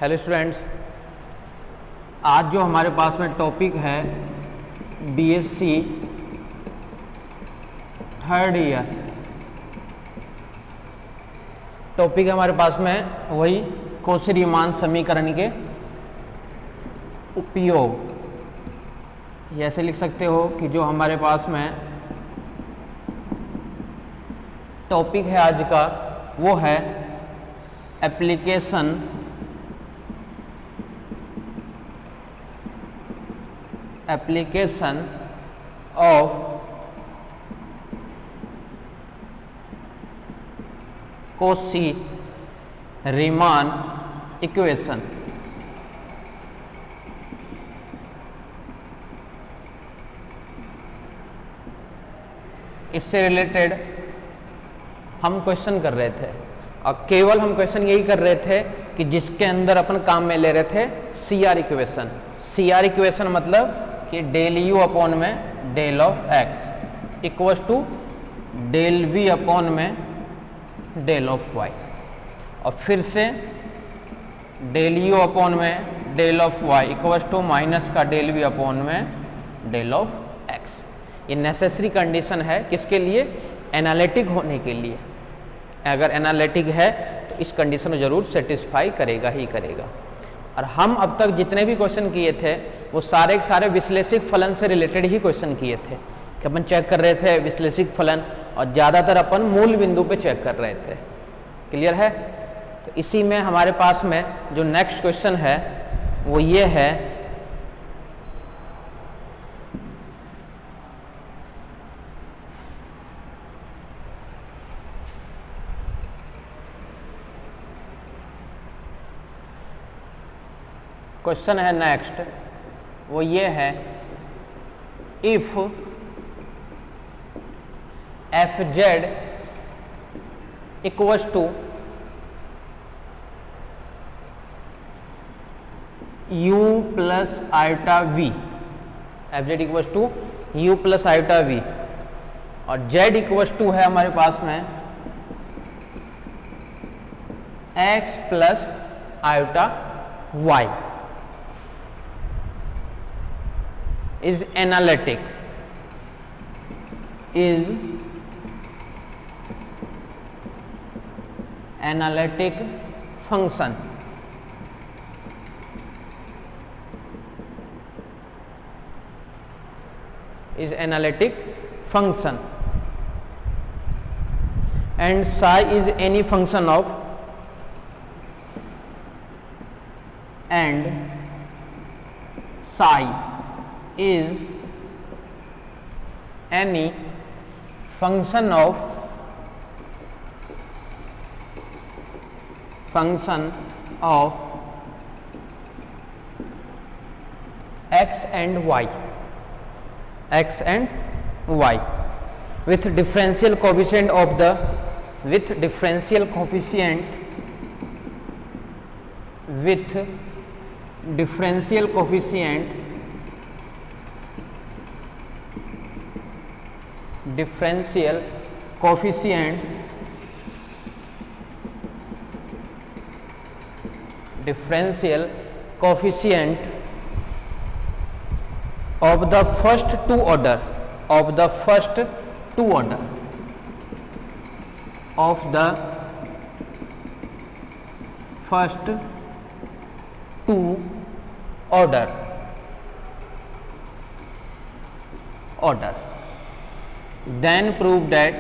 Hello students, आज जो हमारे पास में टॉपिक है बीएससी थर्ड ईयर टॉपिक है हमारे पास में वही कौशी-रीमान समीकरण के उपयोग। ये ऐसे लिख सकते हो कि जो हमारे पास में टॉपिक है आज का वो है एप्लीकेशन ऑफ कौशी-रीमान इक्वेशन। इससे रिलेटेड हम क्वेश्चन कर रहे थे और केवल हम क्वेश्चन यही कर रहे थे कि जिसके अंदर अपन काम में ले रहे थे CR इक्वेशन। CR इक्वेशन मतलब कि डेल U अपॉन में del of x equals to del V upon में डेल ऑफ y और फिर से डेल U अपॉन में del of y equals to minus का डेल V अपॉन में डेल ऑफ x। ये नेसेसरी कंडीशन है किसके लिए? एनालिटिक होने के लिए। अगर एनालिटिक है तो इस कंडीशन को जरूर सेटिस्फाई करेगा ही करेगा। और हम अब तक जितने भी क्वेश्चन किए थे वो सारे के सारे विश्लेषिक फलन से रिलेटेड ही क्वेश्चन किए थे कि अपन चेक कर रहे थे विश्लेषिक फलन और ज़्यादातर अपन मूल बिंदु पे चेक कर रहे थे। क्लियर है? तो इसी में हमारे पास में जो नेक्स्ट क्वेश्चन है वो ये है क्वेश्चन है नेक्स्ट वो ये है if fz equals to u plus iota v, fz equals to u plus iota v और z इक्वल्स टू है हमारे पास में x plus iota y is analytic function and psi is any function of is any function of x and y with differential coefficient of the differential coefficient of the first two order then prove that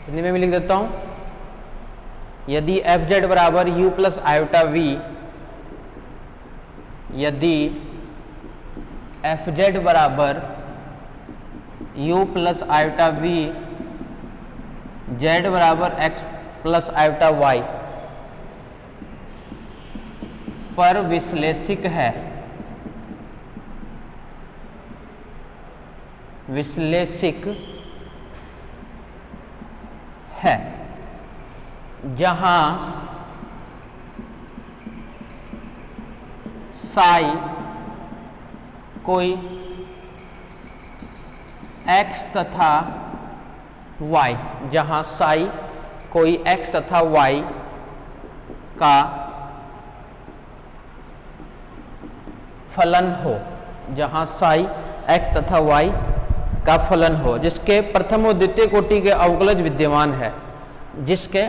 Hindi में भी लिख देता हूं, यदि fz बराबर u plus iota v, यदि fz बराबर u plus iota v, z बराबर x प्लस आयोटा y पर विश्लेषिक है, जहां साई कोई x तथा y, जहां साई कोई x तथा y का फलन हो, जहां साई x तथा y का फलन हो, जिसके प्रथम और द्वितीय कोटि के अवकलज विद्यमान है, जिसके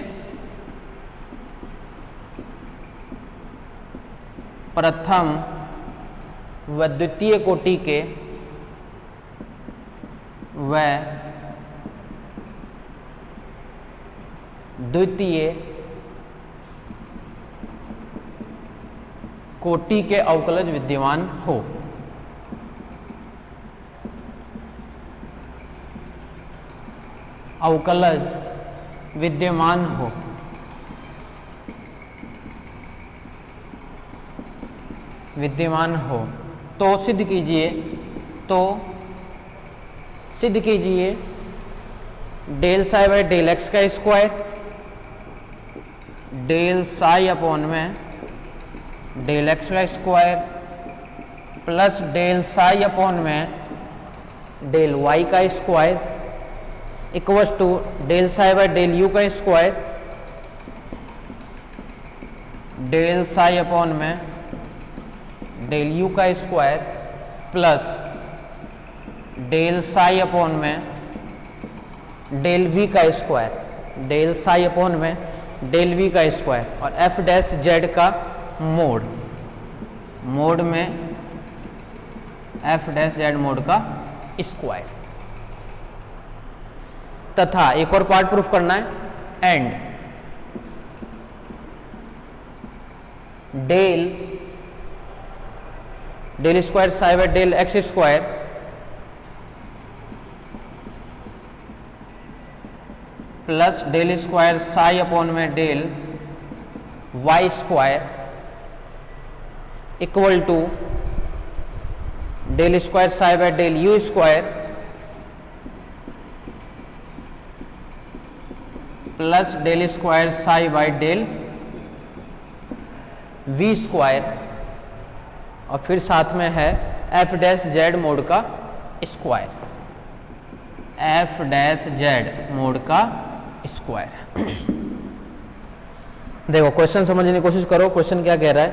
प्रथम व द्वितीय कोटि के व द्वितीय कोटि के अवकलज विद्यमान हो। अवकलज विद्यमान हो। विद्यमान हो तो सिद्ध कीजिए, del psi by del x का स्क्वायर, डेल साई अपॉन में डेल एक्स का square plus del psi upon में डेल वाई का square equals to del psi by del you का स्क्वायर, डेल साई अपॉन में डेल यू का square plus del psi upon में del we का square, del psi upon में del we का square और एफ डैश जेड का mod, mod में एफ डैश जेड मोड का स्क्वायर, तथा एक और पार्ट प्रूफ करना है, and del square psi by del x square plus del square psi upon में del Y square equal to del square psi by del you square plus del square psi by del we square और फिर साथ में है F dash Z mod का square, F dash Z mod का square. देखो question समझने की कोशिश करो। क्वेश्चन क्या कह रहा है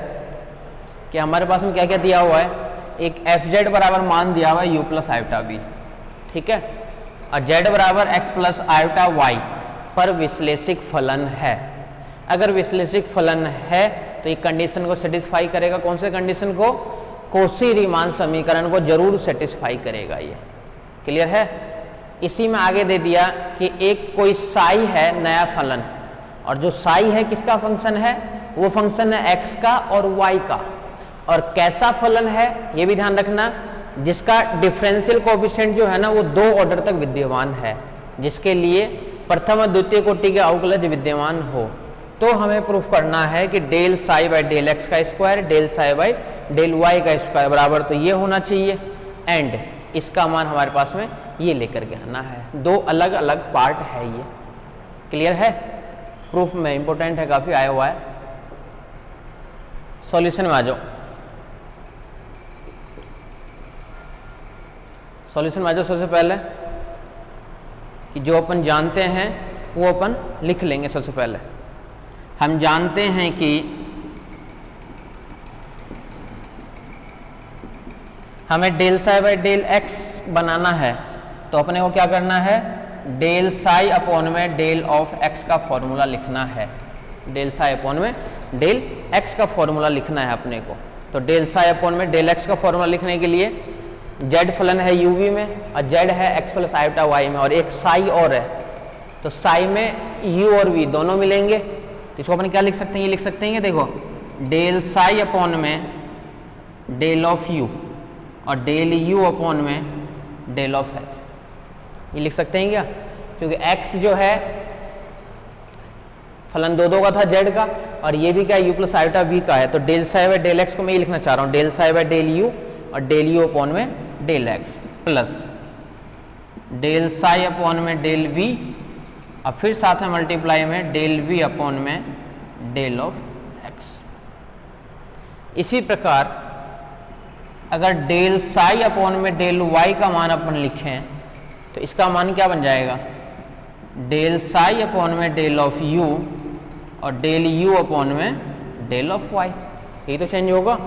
कि हमारे पास में क्या क्या दिया हुआ है, एक एफ जेड बराबर मान दिया हुआ है यू प्लस आयोटा बी, ठीक है, और जेड बराबर एक्स प्लस आयोटा वाई पर विश्लेषिक फलन है। अगर विश्लेषिक फलन है तो ये कंडीशन को सेटिस्फाई करेगा। कौन से कंडीशन को? कोशी-रीमान समीकरण को जरूर सेटिस्फाई करेगा। ये क्लियर है। इसी में आगे दे दिया कि एक कोई साई है नया फलन, और जो साई है किसका फंक्शन है? वो फंक्शन है एक्स का और वाई का। और कैसा फलन है ये भी ध्यान रखना, जिसका डिफरेंशियल कोएफिशिएंट जो है ना वो 2 ऑर्डर तक विद्यमान है, जिसके लिए प्रथम और द्वितीय कोटि के अवकलज विद्यमान हो। तो हमें प्रूफ करना है कि del psi by del x का square del psi by del Y का स्क्वायर बराबर तो ये होना चाहिए, एंड इसका मान हमारे पास में ये लेकर के आना है। 2 अलग अलग पार्ट है ये। क्लियर है। प्रूफ में इंपॉर्टेंट है, काफी आया हुआ है। सॉल्यूशन में आ जाओ, सॉल्यूशन में आ जाओ। सबसे पहले कि जो अपन जानते हैं वो अपन लिख लेंगे। सबसे पहले हम जानते हैं कि हमें del psi by del X बनाना है, तो अपने को क्या करना है? डेल साई अपॉन में डेल ऑफ एक्स का फॉर्मूला लिखना है। डेल साई अपॉन में डेल एक्स का फॉर्मूला लिखना है अपने को। तो डेल साई अपॉन में डेल एक्स का फॉर्मूला लिखने के लिए जेड फलन है यूवी में और जेड है एक्स प्लस आयोटा वाई में, और एक साई और है, तो साई में यू और वी दोनों मिलेंगे। तो इसको अपन क्या लिख सकते हैं? ये लिख सकते हैं, देखो डेल साई अपॉन में डेल ऑफ यू और डेल यू अपॉन में डेल ऑफ एक्स, ये लिख सकते हैं क्या? क्योंकि एक्स जो है फलन 2 का था जेड का, और ये भी क्या यू प्लस आयोटा वी का है। तो del psi by del x को मैं ये लिखना चाह रहा हूँ, del psi by del u और डेल यू अपॉन में del x plus del psi upon में डेल वी और फिर साथ में मल्टीप्लाई में डेल वी अपॉन में डेल ऑफ एक्स। इसी प्रकार अगर डेल साई अपॉन में डेल वाई का मान अपन लिखें तो इसका मान क्या बन जाएगा, डेल साई अपॉन में डेल ऑफ यू और डेल यू अपॉन में डेल ऑफ वाई, यही तो चेंज होगा।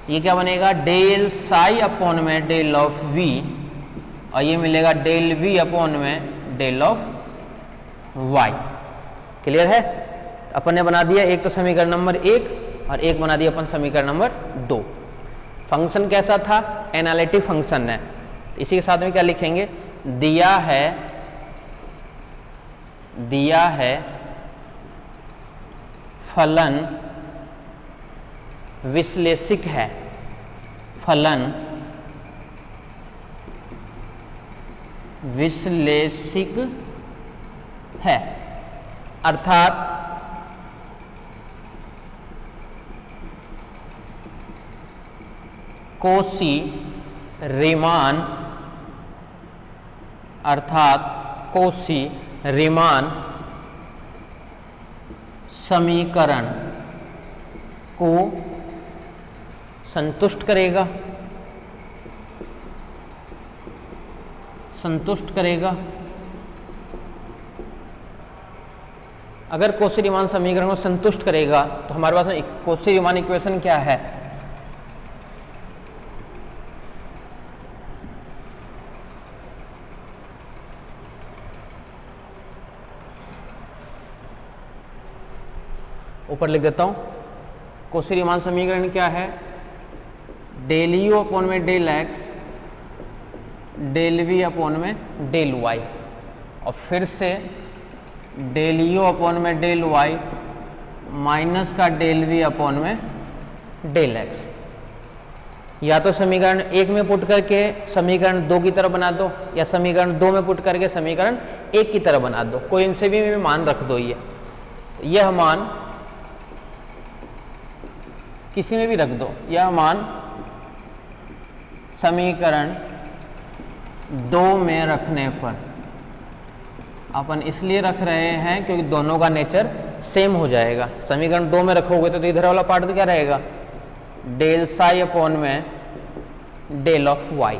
ये क्या बनेगा, डेल साई अपॉन में डेल ऑफ वी और ये मिलेगा डेल वी अपॉन में डेल ऑफ वाई। क्लियर है? अपन ने बना दिया एक तो समीकरण नंबर 1 और एक बना दिया अपन समीकरण नंबर 2। फंक्शन कैसा था, एनालिटिक फंक्शन है। तो इसी के साथ में क्या लिखेंगे, दिया है फलन विश्लेषिक है, फलन विश्लेषिक है, अर्थात कोशी रीमान, अर्थात कोशी रीमान समीकरण को संतुष्ट करेगा, संतुष्ट करेगा। अगर कोशी रीमान समीकरण को संतुष्ट करेगा तो हमारे पास में कोशी रीमान इक्वेशन क्या है, ऊपर लिख देता हूं। कोशी रीमान समीकरण क्या है, डेल यू अपॉन में del x, del we upon में डेल वाई और फिर से डेल यू अपॉन में डेल वाई माइनस का डेल वी अपॉन में डेल एक्स। या तो समीकरण 1 में पुट करके समीकरण 2 की तरह बना दो या समीकरण 2 में पुट करके समीकरण 1 की तरह बना दो, कोई इनसे भी मान रख दो। यह मान किसी में भी रख दो, यह मान समीकरण 2 में रखने पर, अपन इसलिए रख रहे हैं क्योंकि दोनों का नेचर सेम हो जाएगा। समीकरण 2 में रखोगे तो इधर वाला पार्ट तो क्या रहेगा, डेल साई अपॉन में del of y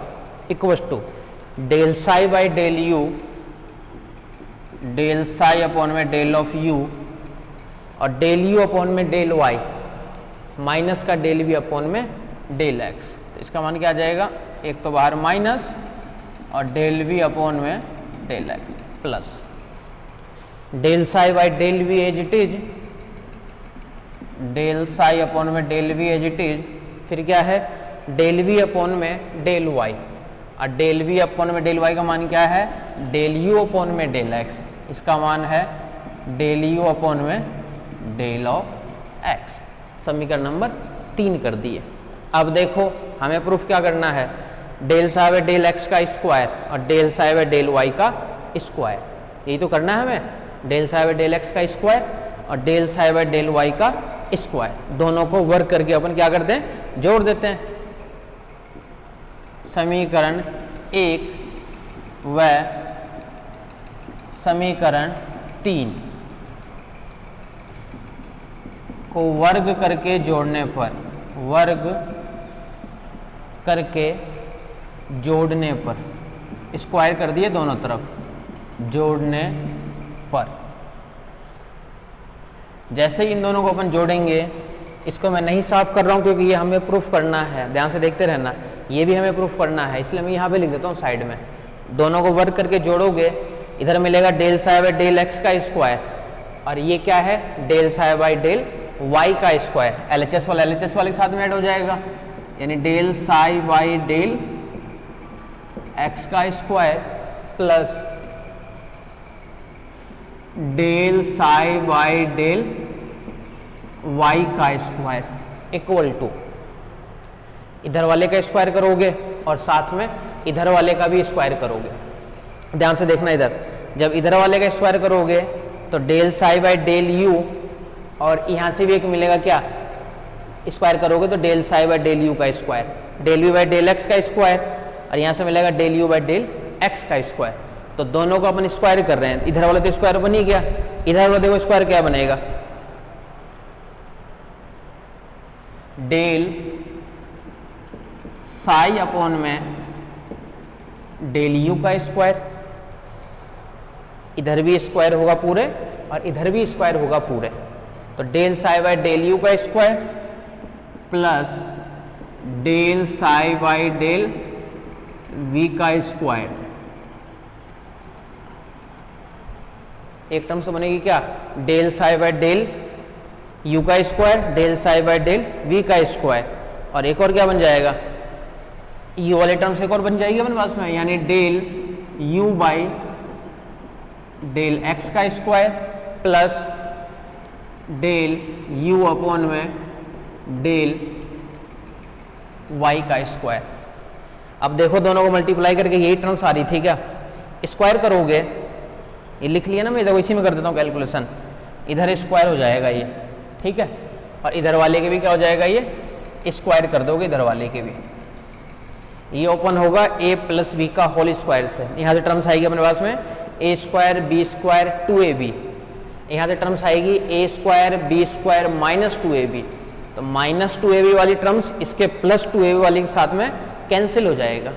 equal to del psi by del u, del psi upon में डेल ऑफ यू और डेल यू अपॉन में डेल वाई माइनस का डेल वी अपॉन में डेल एक्स। तो इसका मान क्या आ जाएगा, एक तो बाहर माइनस और डेल वी अपॉन में del x plus del psi by del V as it is, del psi upon में del V as it is, फिर क्या है डेल वी अपॉन में डेल वाई और डेल वी अपॉन में del Y का मान क्या है, डेल यू अपॉन में डेल एक्स। इसका मान है डेल यू अपॉन में डेल ऑफ एक्स। समीकरण नंबर 3 कर दिए। अब देखो हमें प्रूफ क्या करना है, del psi by del x का स्क्वायर और del psi by del Y का स्क्वायर, यही तो करना है हमें। Del psi by del x का स्क्वायर और del psi by del Y का स्क्वायर, दोनों को वर्क करके अपन क्या करते हैं, जोड़ देते हैं। समीकरण 1 व समीकरण 3 को वर्ग करके जोड़ने पर, वर्ग करके जोड़ने पर, स्क्वायर कर दिए दोनों तरफ, जोड़ने पर जैसे ही इन दोनों को अपन जोड़ेंगे, इसको मैं नहीं साफ कर रहा हूं क्योंकि ये हमें प्रूफ करना है, ध्यान से देखते रहना, ये भी हमें प्रूफ करना है, इसलिए मैं यहाँ पे लिख देता हूँ साइड में। दोनों को वर्ग करके जोड़ोगे, इधर मिलेगा del psi by del x का स्क्वायर और ये क्या है, del psi by del Y का स्क्वायर। एलएचएस वाला एलएचएस वाले के साथ में ऐड हो जाएगा, यानी del psi by del x का square plus del psi by del Y का स्क्वायर इक्वल टू, इधर वाले का स्क्वायर करोगे और साथ में इधर वाले का भी स्क्वायर करोगे। ध्यान से देखना, इधर जब इधर वाले का स्क्वायर करोगे तो del psi by del u और यहाँ से भी एक मिलेगा क्या, स्क्वायर करोगे तो del psi by del you का square, del you by del x का स्क्वायर और यहाँ से मिलेगा del you by del x का स्क्वायर। तो दोनों को अपन स्क्वायर कर रहे हैं, इधर वाला तो स्क्वायर बन ही गया, इधर वाला देखो स्क्वायर क्या बनेगा, डेल साई अपॉन में डेल यू का स्क्वायर, इधर भी स्क्वायर होगा पूरे और इधर भी स्क्वायर होगा पूरे, तो del psi by del you का square plus del psi by del we का स्क्वायर। एक टर्म से बनेगी क्या, del psi by del you का square, del psi by del we का स्क्वायर, और एक और क्या बन जाएगा, यू वाले टर्म से एक और बन जाएगी अपने पास में, यानी del you by del x का square plus del you upon में डेल वाई का स्क्वायर। अब देखो दोनों को मल्टीप्लाई करके यही टर्म्स आ रही थी क्या, स्क्वायर करोगे, ये लिख लिया ना मैं, देखो इसी में कर देता हूँ कैलकुलेशन, इधर स्क्वायर हो जाएगा ये, ठीक है, और इधर वाले के भी क्या हो जाएगा, ये स्क्वायर कर दोगे इधर वाले के भी, ये ओपन होगा a प्लस बी का होल स्क्वायर से, यहाँ से टर्म्स आएगी अपने पास में a square b square 2ab, यहाँ से टर्म्स आएगी a square b square minus 2ab, तो माइनस 2ab वाली टर्म्स इसके प्लस 2ab वाली के साथ में कैंसिल हो जाएगा,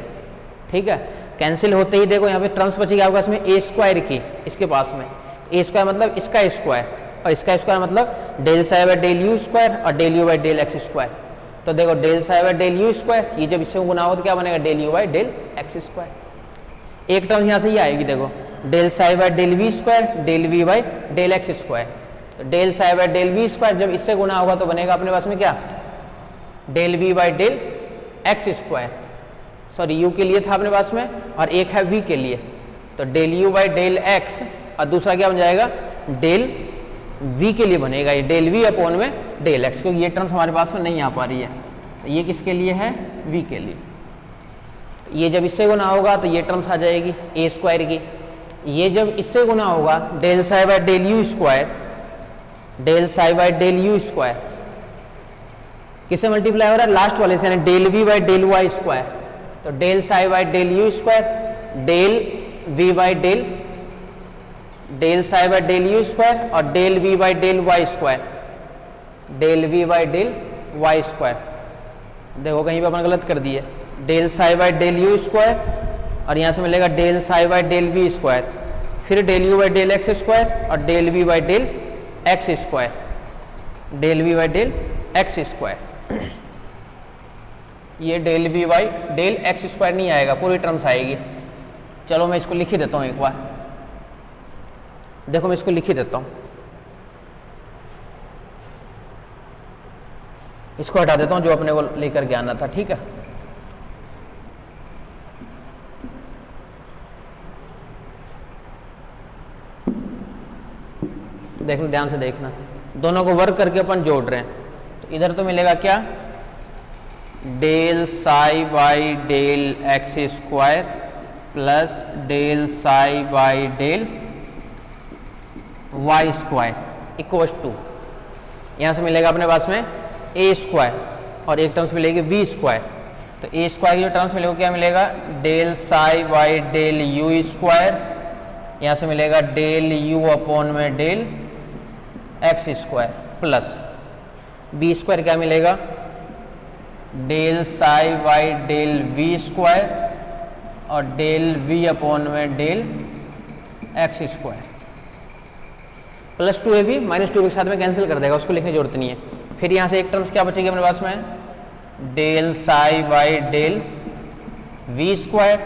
ठीक है। कैंसिल होते ही देखो यहाँ पे टर्म्स बचेगी आपके पास में a स्क्वायर की, इसके पास में a स्क्वायर मतलब इसका स्क्वायर, और इसका स्क्वायर मतलब del psi by del you square और del you by del x square. तो देखो del psi by del you square, ये जब इससे गुना हो तो क्या बनेगा, del you by del x square. एक टर्म यहाँ से ये आएगी, देखो del psi by del we square, del we by del x square, तो del psi by del we square जब इससे गुना होगा तो बनेगा अपने पास में क्या, del we by del x square, sorry u के लिए था अपने पास में, और एक है वी के लिए, तो del you by del x, और दूसरा क्या बन जाएगा, डेल वी के लिए बनेगा ये डेल वी अपॉन में डेल एक्स, क्योंकि ये टर्म्स हमारे पास में नहीं आ पा रही है, तो ये किसके लिए है, वी के लिए। ये जब इससे गुना होगा तो ये टर्म्स आ जाएगी ए स्क्वायर की, ये जब इससे गुना होगा del psi by del you square, del psi by del you square किससे मल्टीप्लाई हो रहा है, लास्ट वाले से, यानी del we by del Y square, तो del psi by del you square, del we by del psi by del you square और del we by del Y square, del we by del Y square. देखो कहीं पे अपन गलत कर दिए, del psi by del you square और यहाँ से मिलेगा del psi by del we square, फिर del you by del x square और del we by del x square, del we by del x square. ये del we by del x square नहीं आएगा, पूरी टर्म्स आएगी। चलो मैं इसको लिख ही देता हूँ एक बार, देखो मैं इसको लिख ही देता हूँ, इसको हटा देता हूँ जो अपने को लेकर के आना था, ठीक है। देखना ध्यान से देखना, दोनों को वर्क करके अपन जोड़ रहे हैं, तो इधर तो मिलेगा क्या, del psi by del x square plus del psi by del Y square equal to, यहाँ से मिलेगा अपने पास में ए स्क्वायर और एक टर्म्स मिलेगी वी स्क्वायर, तो ए स्क्वायर की जो टर्म्स मिलेगा क्या मिलेगा, del psi by del you square, यहाँ से मिलेगा डेल यू अपॉन में del x square plus b square क्या मिलेगा, del psi by del we square और डेल वी अपॉन में del x square plus 2ab minus 2ab के साथ में कैंसिल कर देगा, उसको लिखने की जरूरत नहीं है। फिर यहाँ से एक टर्म्स क्या बचेगी अपने पास में, del psi by del we square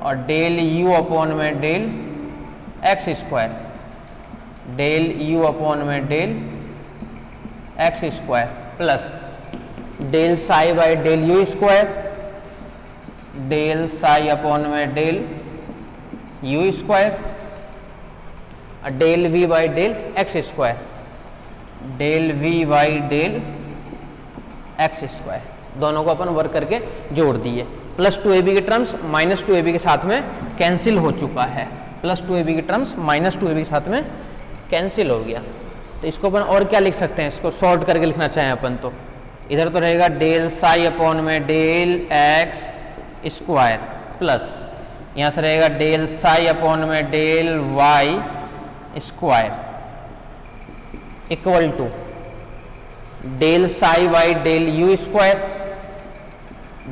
और डेल यू अपॉन में del x square, del you upon में del x square plus del psi by del you square, del psi upon में डेल यू स्क्वायर और del v by del x square, del v by del x square. दोनों को अपन work करके जोड़ दिए, plus 2ab के terms minus 2ab के साथ में कैंसिल हो चुका है, प्लस 2ab के टर्म्स माइनस 2ab के साथ में कैंसिल हो गया। तो इसको अपन और क्या लिख सकते हैं, इसको शॉर्ट करके लिखना चाहें अपन तो इधर तो रहेगा डेल साई अपॉन में डेल एक्स स्क्वायर प्लस यहाँ से रहेगा डेल साई अपॉन में del Y square equal to del psi by del you square,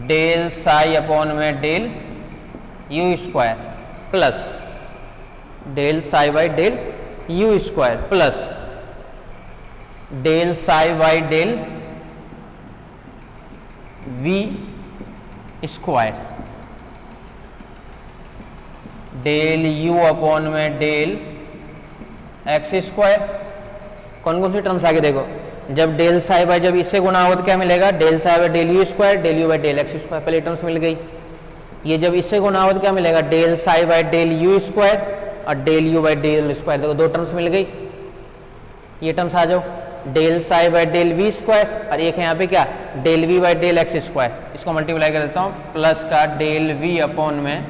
del psi upon में del you square plus del psi by del you square plus del psi by del we square, del you upon में del x square. कौन कौन सी terms आगे देखो, जब del psi by जब इससे गुना हो तो क्या मिलेगा, del psi by del you square, del you by del x square, पहले टर्म्स मिल गई। ये जब इससे गुना हो तो क्या मिलेगा, del psi by del you square और del you by del square, देखो दो टर्म्स मिल गई। ये टर्म्स आ जाओ, del psi by del we square और एक है यहाँ पे क्या, del v by del x square, इसको मल्टीप्लाई कर देता हूँ प्लस का डेल वी अपॉन में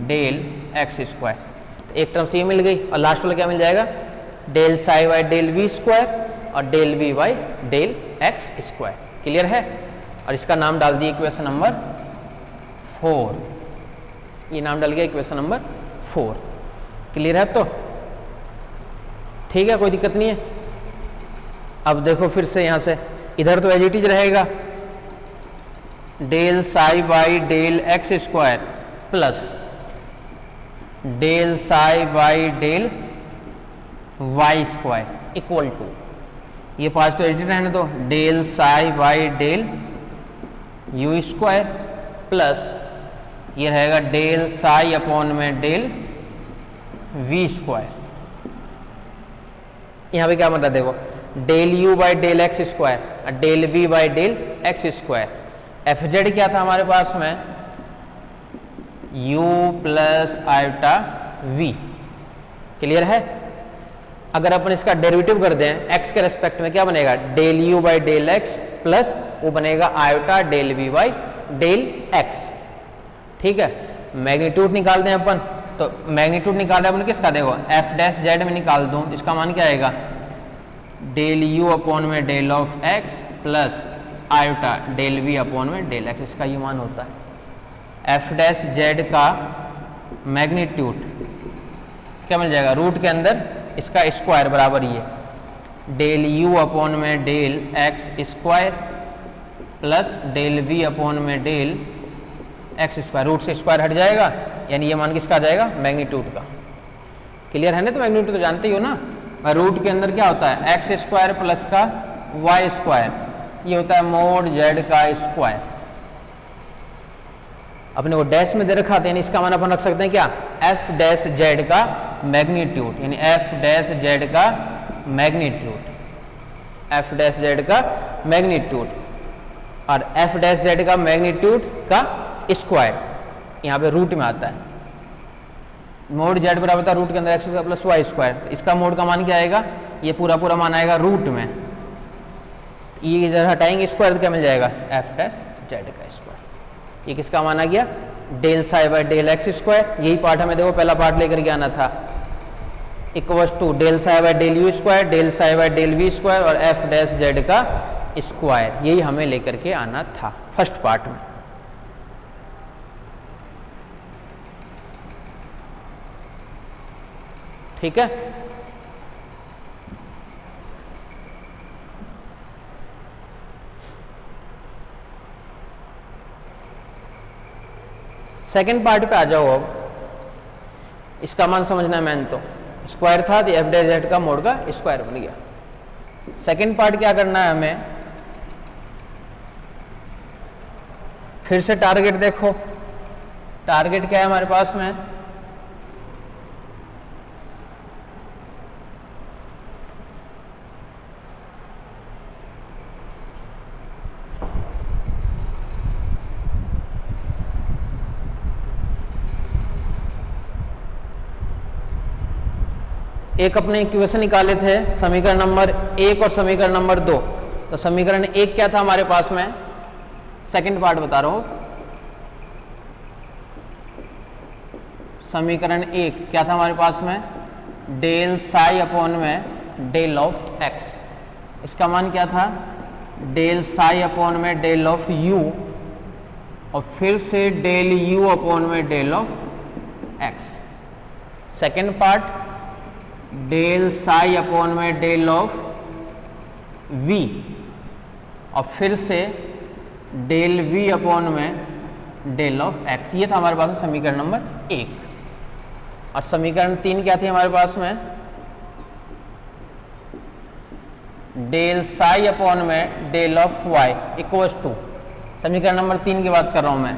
डेल एक्स स्क्वायर, तो एक टर्म ये मिल गई और लास्ट वाला क्या मिल जाएगा, del psi by del we square और del v by del x square. Clear है, और इसका नाम डाल दिए इक्वेशन नंबर 4, ये नाम डाल गया इक्वेशन नंबर 4। क्लियर है, तो ठीक है, कोई दिक्कत नहीं है। अब देखो फिर से यहां से इधर तो एज इट इज रहेगा, del psi by del x square plus del psi by del Y square equal to, ये पास तो एज इट इज रहने दो, del psi by del you square plus ये रहेगा डेल साई अपॉन में del we square. यहां पे क्या मतलब देखो, del you by del x square और del v by del x square. F z क्या था हमारे पास में, u plus iota v। Clear है, अगर अपन इसका डेरिवेटिव कर दें x के रेस्पेक्ट में क्या बनेगा, del u by del x plus वो बनेगा iota del v by del x। ठीक है, मैग्नीट्यूड निकाल दें अपन, तो मैग्नीट्यूड निकाल रहे अपन किसका, देखो एफ डैश जेड में निकाल दूं, इसका मान क्या आएगा, डेल यू अपॉन में del of x plus iota del we upon में डेल एक्स, इसका ये मान होता है। एफ डैश जेड का मैग्नीट्यूड क्या मिल जाएगा, रूट के अंदर इसका स्क्वायर बराबर ये डेल यू अपॉन में del x square plus del we upon में डेल एक्स स्क्वायर, रूट से स्क्वायर हट जाएगा, यानी ये मान किसका आ जाएगा, मैग्नीट्यूड का। क्लियर है ना, तो मैग्नीट्यूड तो जानते ही हो ना, रूट के अंदर क्या होता है एक्स स्क्वायर प्लस का वाई स्क्वायर, ये होता है मोड जेड का स्क्वायर। अपने को डैश में दे रखा था, यानी इसका मान अपन रख सकते हैं क्या, एफ डैश जेड का मैग्नीट्यूड, यानी एफ डैश जेड का मैग्नीट्यूड, एफ डैश जेड का मैग्नीट्यूड और एफ डैश जेड का मैग्नीट्यूड का स्क्वायर यहाँ पे रूट में आता है। मोड जेड बराबर था रूट के अंदर x square plus y square, तो इसका मोड का मान क्या आएगा, ये पूरा पूरा मान आएगा रूट में, ये इधर हटाएंगे स्क्वायर तो क्या मिल जाएगा, एफ डैश जेड का स्क्वायर। ये किसका मान आ गया, del psi by del x square. यही पार्ट हमें देखो पहला पार्ट लेकर के आना था, equals to del psi by del you square, del psi by del we square और एफ डैश जेड का स्क्वायर, यही हमें लेकर के आना था फर्स्ट पार्ट में। ठीक है, सेकेंड पार्ट पे आ जाओ। अब इसका मान समझना है, मैंने तो स्क्वायर था तो एफ डैश जेड का मोड का स्क्वायर बन गया। सेकेंड पार्ट क्या करना है हमें, फिर से टारगेट देखो, टारगेट क्या है हमारे पास में, एक अपने इक्वेशन निकाले थे, समीकरण नंबर 1 और समीकरण नंबर 2। तो समीकरण 1 क्या था हमारे पास में, सेकंड पार्ट बता रहा हूं, समीकरण 1 क्या था हमारे पास में, डेल साई अपॉन में डेल ऑफ एक्स, इसका मान क्या था, डेल साई अपॉन में डेल ऑफ यू और फिर से डेल यू अपॉन में del of x. Second part del psi upon में डेल ऑफ वी और फिर से डेल वी अपॉन में डेल ऑफ एक्स। ये था हमारे पास में समीकरण नंबर 1। और समीकरण 3 क्या थी हमारे पास में, डेल साई अपॉन में del of y equals to, समीकरण नंबर 3 की बात कर रहा हूं मैं।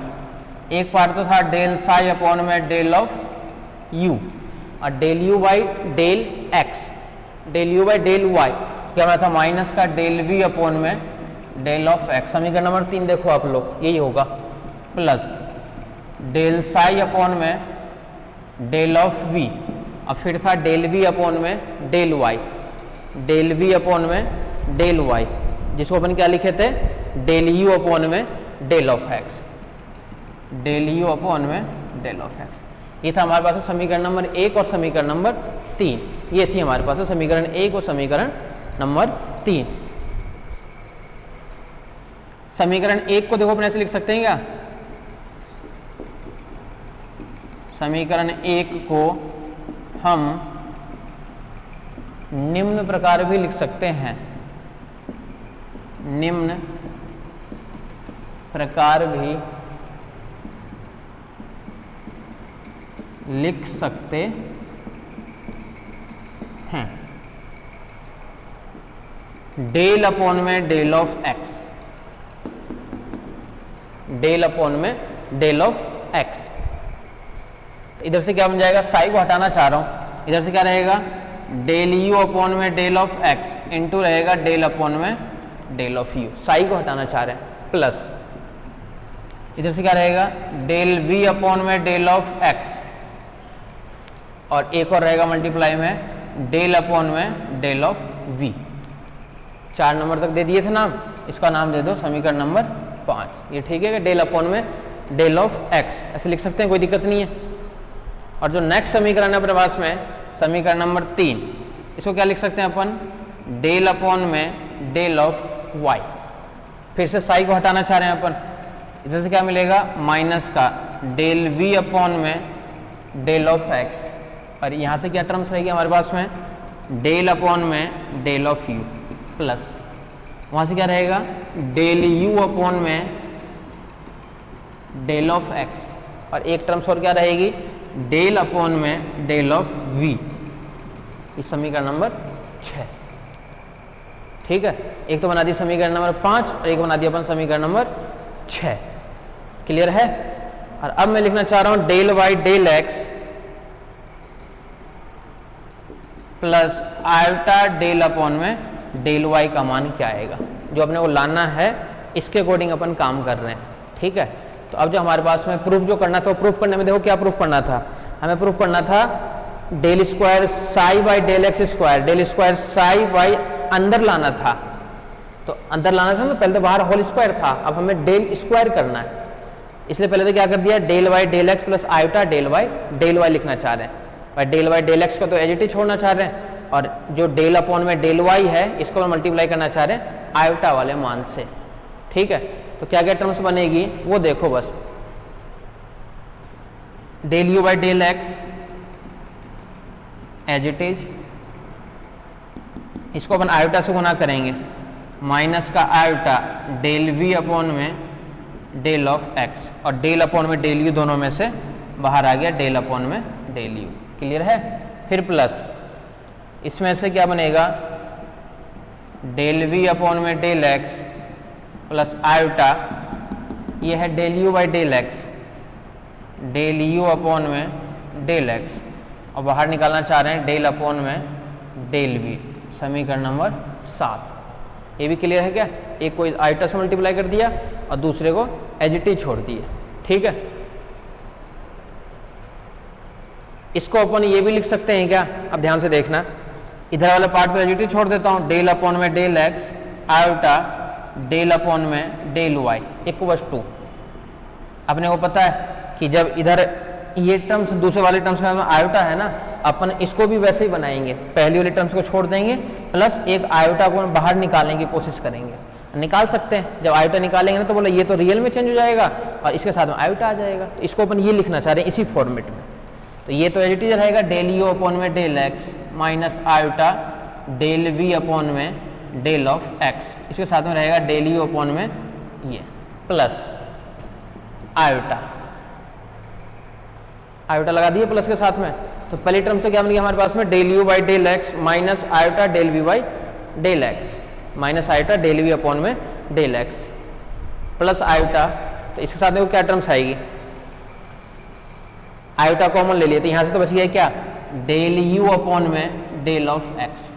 एक पार्ट तो था डेल साई अपॉन में डेल ऑफ यू, और del you by del x, del you by del y क्या बना था, माइनस का डेल वी अपॉन में डेल ऑफ एक्स। समीकरण नंबर 3 देखो आप लोग, यही होगा, प्लस डेल साई अपॉन में डेल ऑफ वी, और फिर था डेल वी अपॉन में del y, del we upon में डेल वाई, जिसको अपन क्या लिखे थे, डेल यू अपॉन में del of x, del you upon में डेल ऑफ एक्स। ये था हमारे पास समीकरण नंबर 1 और समीकरण नंबर 3। ये थी हमारे पास समीकरण 1 और समीकरण नंबर 3। समीकरण 1 को देखो अपन ऐसे लिख सकते हैं क्या, समीकरण 1 को हम निम्न प्रकार भी लिख सकते हैं, निम्न प्रकार भी लिख सकते हैं, डेल अपॉन में del of x, del upon में डेल ऑफ एक्स। तो इधर से क्या बन जाएगा, साई को हटाना चाह रहा हूं, इधर से क्या रहेगा, डेल यू अपॉन में डेल ऑफ एक्स इंटू रहेगा डेल अपॉन में डेल ऑफ यू, साई को हटाना चाह रहे हैं, प्लस इधर से क्या रहेगा, डेल वी अपॉन में डेल ऑफ एक्स, और एक और रहेगा मल्टीप्लाई में डेल अपॉन में डेल ऑफ वी। 4 नंबर तक दे दिए थे नाम, इसका नाम दे दो समीकरण नंबर 5। ये ठीक है कि डेल अपॉन में डेल ऑफ एक्स ऐसे लिख सकते हैं, कोई दिक्कत नहीं है। और जो नेक्स्ट समीकरण है अपने पास में, समीकरण नंबर 3, इसको क्या लिख सकते हैं अपन, डेल अपॉन में डेल ऑफ वाई। फिर से साई को हटाना चाह रहे हैं अपन, इधर से क्या मिलेगा, माइनस का डेल वी अपॉन में डेल ऑफ एक्स, और यहाँ से क्या टर्म्स रहेगी हमारे पास में, डेल अपॉन में डेल ऑफ यू, प्लस वहाँ से क्या रहेगा, डेल यू अपॉन में डेल ऑफ एक्स, और एक टर्म्स और क्या रहेगी, डेल अपॉन में डेल ऑफ वी। इस समीकरण नंबर 6। ठीक है, एक तो बना दी समीकरण नंबर 5 और एक बना दिया अपन समीकरण नंबर 6। क्लियर है। और अब मैं लिखना चाह रहा हूं del y del x plus iota del upon में डेल वाई का मान क्या आएगा, जो अपने को लाना है इसके अकॉर्डिंग अपन काम कर रहे हैं। ठीक है, तो अब जो हमारे पास में प्रूफ जो करना था, वो प्रूफ करने में देखो क्या प्रूफ करना था, हमें प्रूफ करना था del square psi by del x square, del square psi by अंदर लाना था, तो अंदर लाना था तो पहले तो बाहर होल स्क्वायर था, अब हमें डेल स्क्वायर करना है, इसलिए पहले तो क्या कर दिया, del y del x plus iota del y लिखना चाह रहे हैं। और डेल वाई डेल एक्स का तो एज छोड़ना चाह रहे हैं, और जो डेल अपॉन में डेल वाई है इसको मल्टीप्लाई करना चाह रहे हैं आयोटा वाले मान से। ठीक है, तो क्या क्या टर्म्स बनेगी वो देखो बस, del you by del x as it is, इसको अपन आयोटा से गुना करेंगे, माइनस का आयोटा डेल वी अपॉन में डेल ऑफ एक्स, और डेल अपॉन में डेल यू दोनों में से बाहर आ गया डेल अपॉन में डेल यू। क्लियर है। फिर प्लस इसमें से क्या बनेगा, डेल वी अपॉन में डेल एक्स प्लस आयोटा, ये है del you by del x, del you upon में डेल एक्स, और बाहर निकालना चाह रहे हैं डेल अपॉन में डेल वी, समीकरण नंबर 7। ये भी क्लियर है क्या, एक को आयोटा से मल्टीप्लाई कर दिया और दूसरे को एजिटी छोड़ दिया। ठीक है, इसको अपन ये भी लिख सकते हैं क्या, अब ध्यान से देखना, इधर वाले पार्ट पे एजिटी छोड़ देता हूं, डेल अपॉन में del x iota del upon में डेल वाई इक्वल्स टू, अपने को पता है कि जब इधर ये टर्म्स दूसरे वाले टर्म्स में आयोटा है ना, अपन इसको भी वैसे ही बनाएंगे, पहली वाले टर्म्स को छोड़ देंगे प्लस एक आयोटा को बाहर निकालने की कोशिश करेंगे, निकाल सकते हैं। जब आयोटा निकालेंगे ना तो बोला ये तो रियल में चेंज हो जाएगा और इसके साथ में आयोटा आ जाएगा, तो इसको अपन ये लिखना चाह रहे हैं इसी फॉर्मेट में। तो ये तो एज इट इज रहेगा डेल यू अपॉन में del x minus iota del we upon में डेल ऑफ एक्स, इसके साथ में रहेगा डेल यू अपॉन में ये प्लस आयोटा, आयोटा लगा दिए प्लस के साथ में। तो पहली टर्म से क्या बन गया हमारे पास में del you by del x minus iota del v by del x, minus iota del we upon में डेल एक्स प्लस आयोटा। तो इसके साथ देखो क्या टर्म्स आएगी, आयोटा कॉमन ले लिए तो यहां से तो बच गया क्या, डेल यू अपॉन में डेल ऑफ एक्स।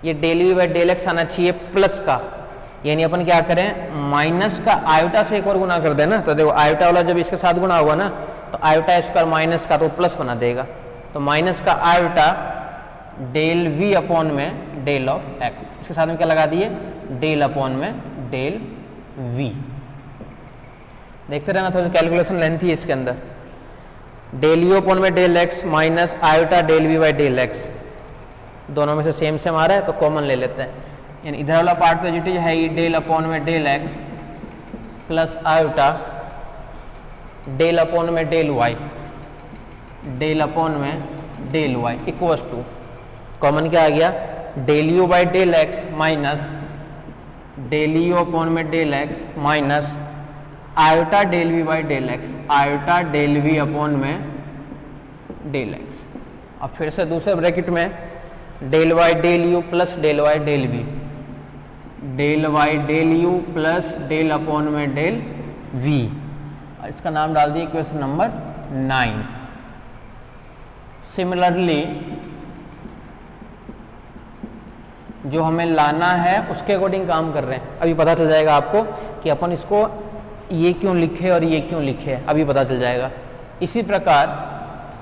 ये del you by del x आना चाहिए प्लस का, यानी अपन क्या करें माइनस का आयोटा से एक और गुना कर देना। तो देखो आयोटा वाला जब इसके साथ गुना होगा ना तो आयोटा स्क्वायर माइनस का तो प्लस बना देगा, तो माइनस का आयोटा डेल वी अपॉन में डेल ऑफ एक्स, इसके साथ में क्या लगा दिए डेल अपॉन में डेल वी। देखते रहना, थोड़ी कैलकुलेशन लेंथी है इसके अंदर। डेल यू अपॉन में del x minus iota del v by del x, दोनों में से सेम सेम आ रहा है तो कॉमन ले लेते हैं। यानी इधर वाला पार्ट तो जो है ये डेल अपॉन में del x plus iota del upon में डेल वाई, डेल अपॉन में del y equals to common क्या आ गया del you by del x minus del you upon में del x minus iota del v by del x, iota del we upon में del x. अब फिर से दूसरे ब्रैकेट में del y del u plus del y del v, del y del u plus del upon में del v, इसका नाम डाल दिए इक्वेशन नंबर 9। सिमिलरली जो हमें लाना है उसके अकॉर्डिंग काम कर रहे हैं। अभी पता चल जाएगा आपको कि अपन इसको ये क्यों लिखे और ये क्यों लिखे, अभी पता चल जाएगा। इसी प्रकार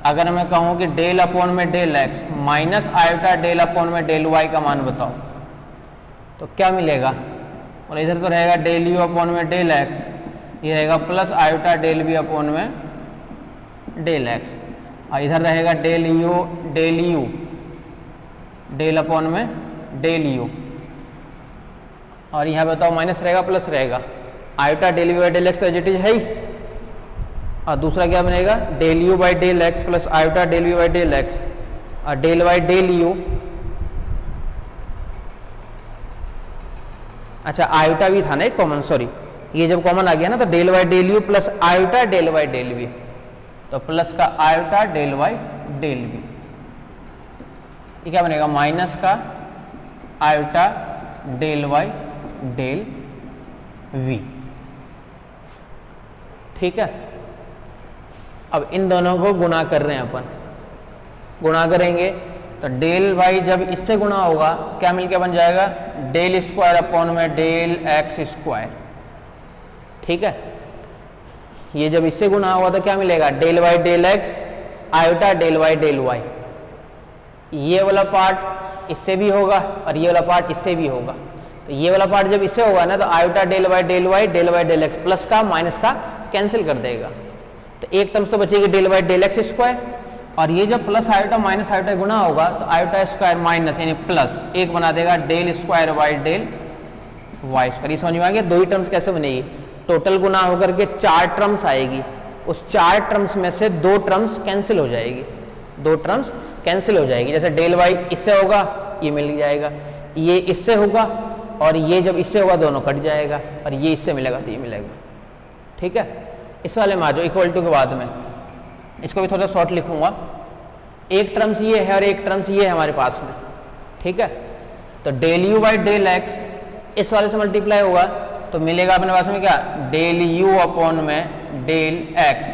अगर मैं कहूँ कि डेल अपॉन में del x minus iota del upon में डेल वाई का मान बताओ तो क्या मिलेगा, और इधर तो रहेगा डेल यू अपॉन में डेल एक्स, ये रहेगा plus iota del we upon में डेल एक्स, और इधर रहेगा डेल यू डेल अपॉन में डेल यू, और यहाँ बताओ माइनस रहेगा प्लस रहेगा, iota del v by del x तो एज इट इज है ही, और दूसरा क्या बनेगा del you by del x plus iota del v by del x, और डेल वाई डेल यू, अच्छा आयोटा भी था ना एक कॉमन, सॉरी ये जब कॉमन आ गया ना तो del y del u plus iota del y del v, तो प्लस का iota del y del v, ये क्या बनेगा माइनस का iota del y del v. ठीक है, अब इन दोनों को गुणा कर रहे हैं अपन, गुणा करेंगे तो डेल वाई जब इससे गुणा होगा क्या मिलके बन जाएगा डेल स्क्वायर अपॉन में डेल एक्स स्क्वायर। ठीक है, ये जब इससे गुणा होगा तो क्या मिलेगा del y del x iota del y del y, ये वाला पार्ट इससे भी होगा और ये वाला पार्ट इससे भी होगा, तो ये वाला पार्ट जब इससे होगा ना तो iota del y del x plus का माइनस का कैंसिल कर देगा, तो एक टर्म्स तो बचेगी del y del x square, और ये जब प्लस आयोटा माइनस आयोटा गुना होगा तो आयोटा स्क्वायर माइनस यानी प्लस एक बना देगा del square by del Y square. ये समझ में आ गया, दो ही टर्म्स कैसे बनेगी, टोटल गुना होकर के 4 टर्म्स आएगी, उस 4 टर्म्स में से 2 टर्म्स कैंसिल हो जाएगी, 2 टर्म्स कैंसिल हो जाएगी। जैसे डेल वाई इससे होगा ये मिल जाएगा, ये इससे होगा और ये जब इससे होगा दोनों कट जाएगा, और ये इससे मिलेगा तो ये मिलेगा। ठीक है, इस वाले में आ जाओ इक्वल टू के बाद में, इसको भी थोड़ा शॉर्ट लिखूंगा, एक टर्म्स ये है और एक टर्म्स ये है हमारे पास में। ठीक है, तो del you by del x इस वाले से मल्टीप्लाई होगा तो मिलेगा अपने पास में क्या डेल यू अपॉन में डेल एक्स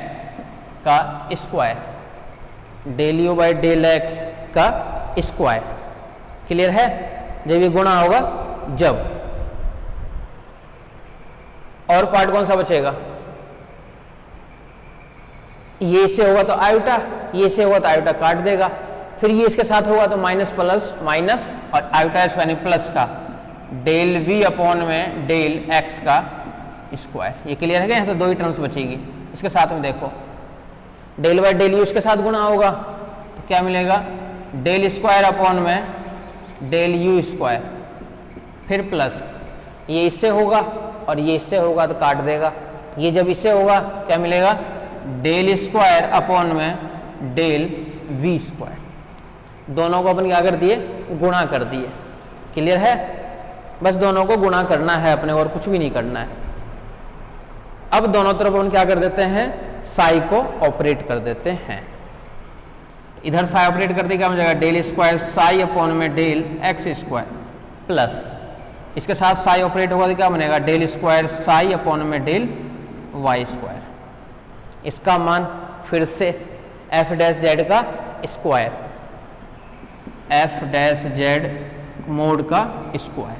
का square, del you by del x का स्क्वायर। क्लियर है, जब ये गुणा होगा जब, और पार्ट कौन सा बचेगा, ये से होगा तो आयोटा, ये से होगा तो आयोटा काट देगा, फिर ये इसके साथ होगा तो माइनस प्लस माइनस और आयोटा यानी प्लस का डेल वी अपॉन में डेल एक्स का स्क्वायर। ये क्लियर है क्या, यहाँ से 2 ही टर्म्स बचेगी। इसके साथ में देखो डेल बाई डेल यू इसके साथ गुणा होगा तो क्या मिलेगा डेल स्क्वायर अपॉन में डेल यू स्क्वायर, फिर प्लस ये इससे होगा और ये इससे होगा तो काट देगा, ये जब इससे होगा क्या मिलेगा डेल स्क्वायर अपॉन में डेल वी स्क्वायर। दोनों को अपन क्या कर दिए गुणा कर दिए। क्लियर है, बस दोनों को गुणा करना है अपने और कुछ भी नहीं करना है। अब दोनों तरफ अपन क्या कर देते हैं, साई को ऑपरेट कर देते हैं। इधर साई ऑपरेट करते क्या हो जाएगा, डेल स्क्वायर साई अपॉन में डेल एक्स स्क्वायर प्लस इसके साथ साई ऑपरेट होगा तो क्या बनेगा, डेल स्क्वायर साई अपॉन में डेल वाई स्क्वायर। इसका मान फिर से एफ डैश जेड का square, F dash Z mod का स्क्वायर,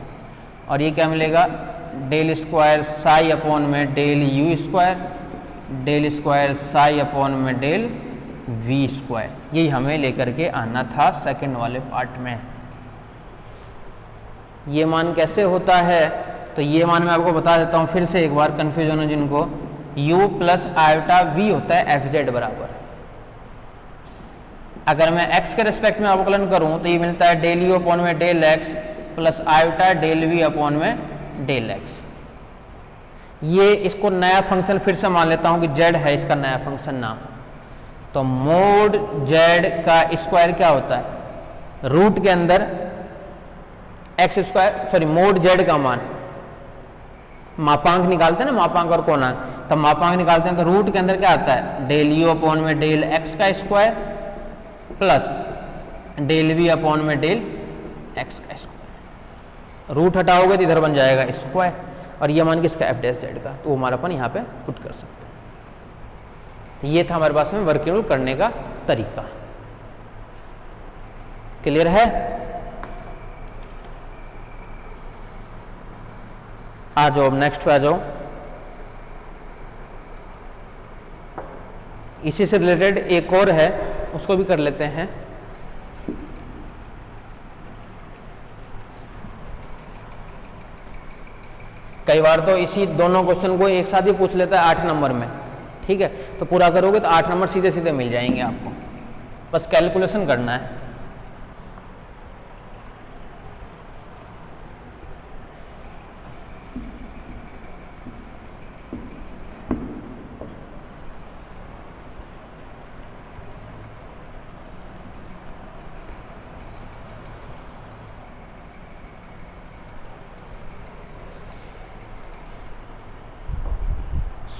और ये क्या मिलेगा, डेल स्क्वायर साई अपॉन में del you square, del square psi upon में डेल वी स्क्वायर। यही हमें लेकर के आना था सेकंड वाले पार्ट में। ये मान कैसे होता है, तो ये मान मैं आपको बता देता हूँ फिर से एक बार, कंफ्यूजन हो जिनको। u प्लस आयोटा v होता है एफ जेड बराबर, अगर मैं x के रेस्पेक्ट में अवकलन करूं तो ये मिलता है डेल u अपॉन में del x plus iota del v upon में डेल x। ये इसको नया फंक्शन फिर से मान लेता हूं कि z है इसका नया फंक्शन नाम। तो मोड z का स्क्वायर क्या होता है, रूट के अंदर x square, sorry mode z का मान, मापांक निकालते हैं ना, मापांक और कोणांक, तब मापांक निकालते हैं तो रूट के अंदर क्या आता है, डेल यू अपॉन में डेल एक्स का square plus del we upon में डेल एक्स का स्क्वायर। रूट हटाओगे तो इधर बन जाएगा स्क्वायर, और ये मान किसका, एफ डैश जेड का, तो वो हमारा अपन यहाँ पे पुट कर सकते हैं। तो ये था हमारे पास में वर्किंग रूल करने का तरीका। क्लियर है? आ जाओ, अब नेक्स्ट पे आ जाओ। इसी से रिलेटेड एक और है, उसको भी कर लेते हैं। कई बार तो इसी दोनों क्वेश्चन को एक साथ ही पूछ लेता है 8 नंबर में, ठीक है, तो पूरा करोगे तो 8 नंबर सीधे सीधे मिल जाएंगे आपको, बस कैलकुलेशन करना है।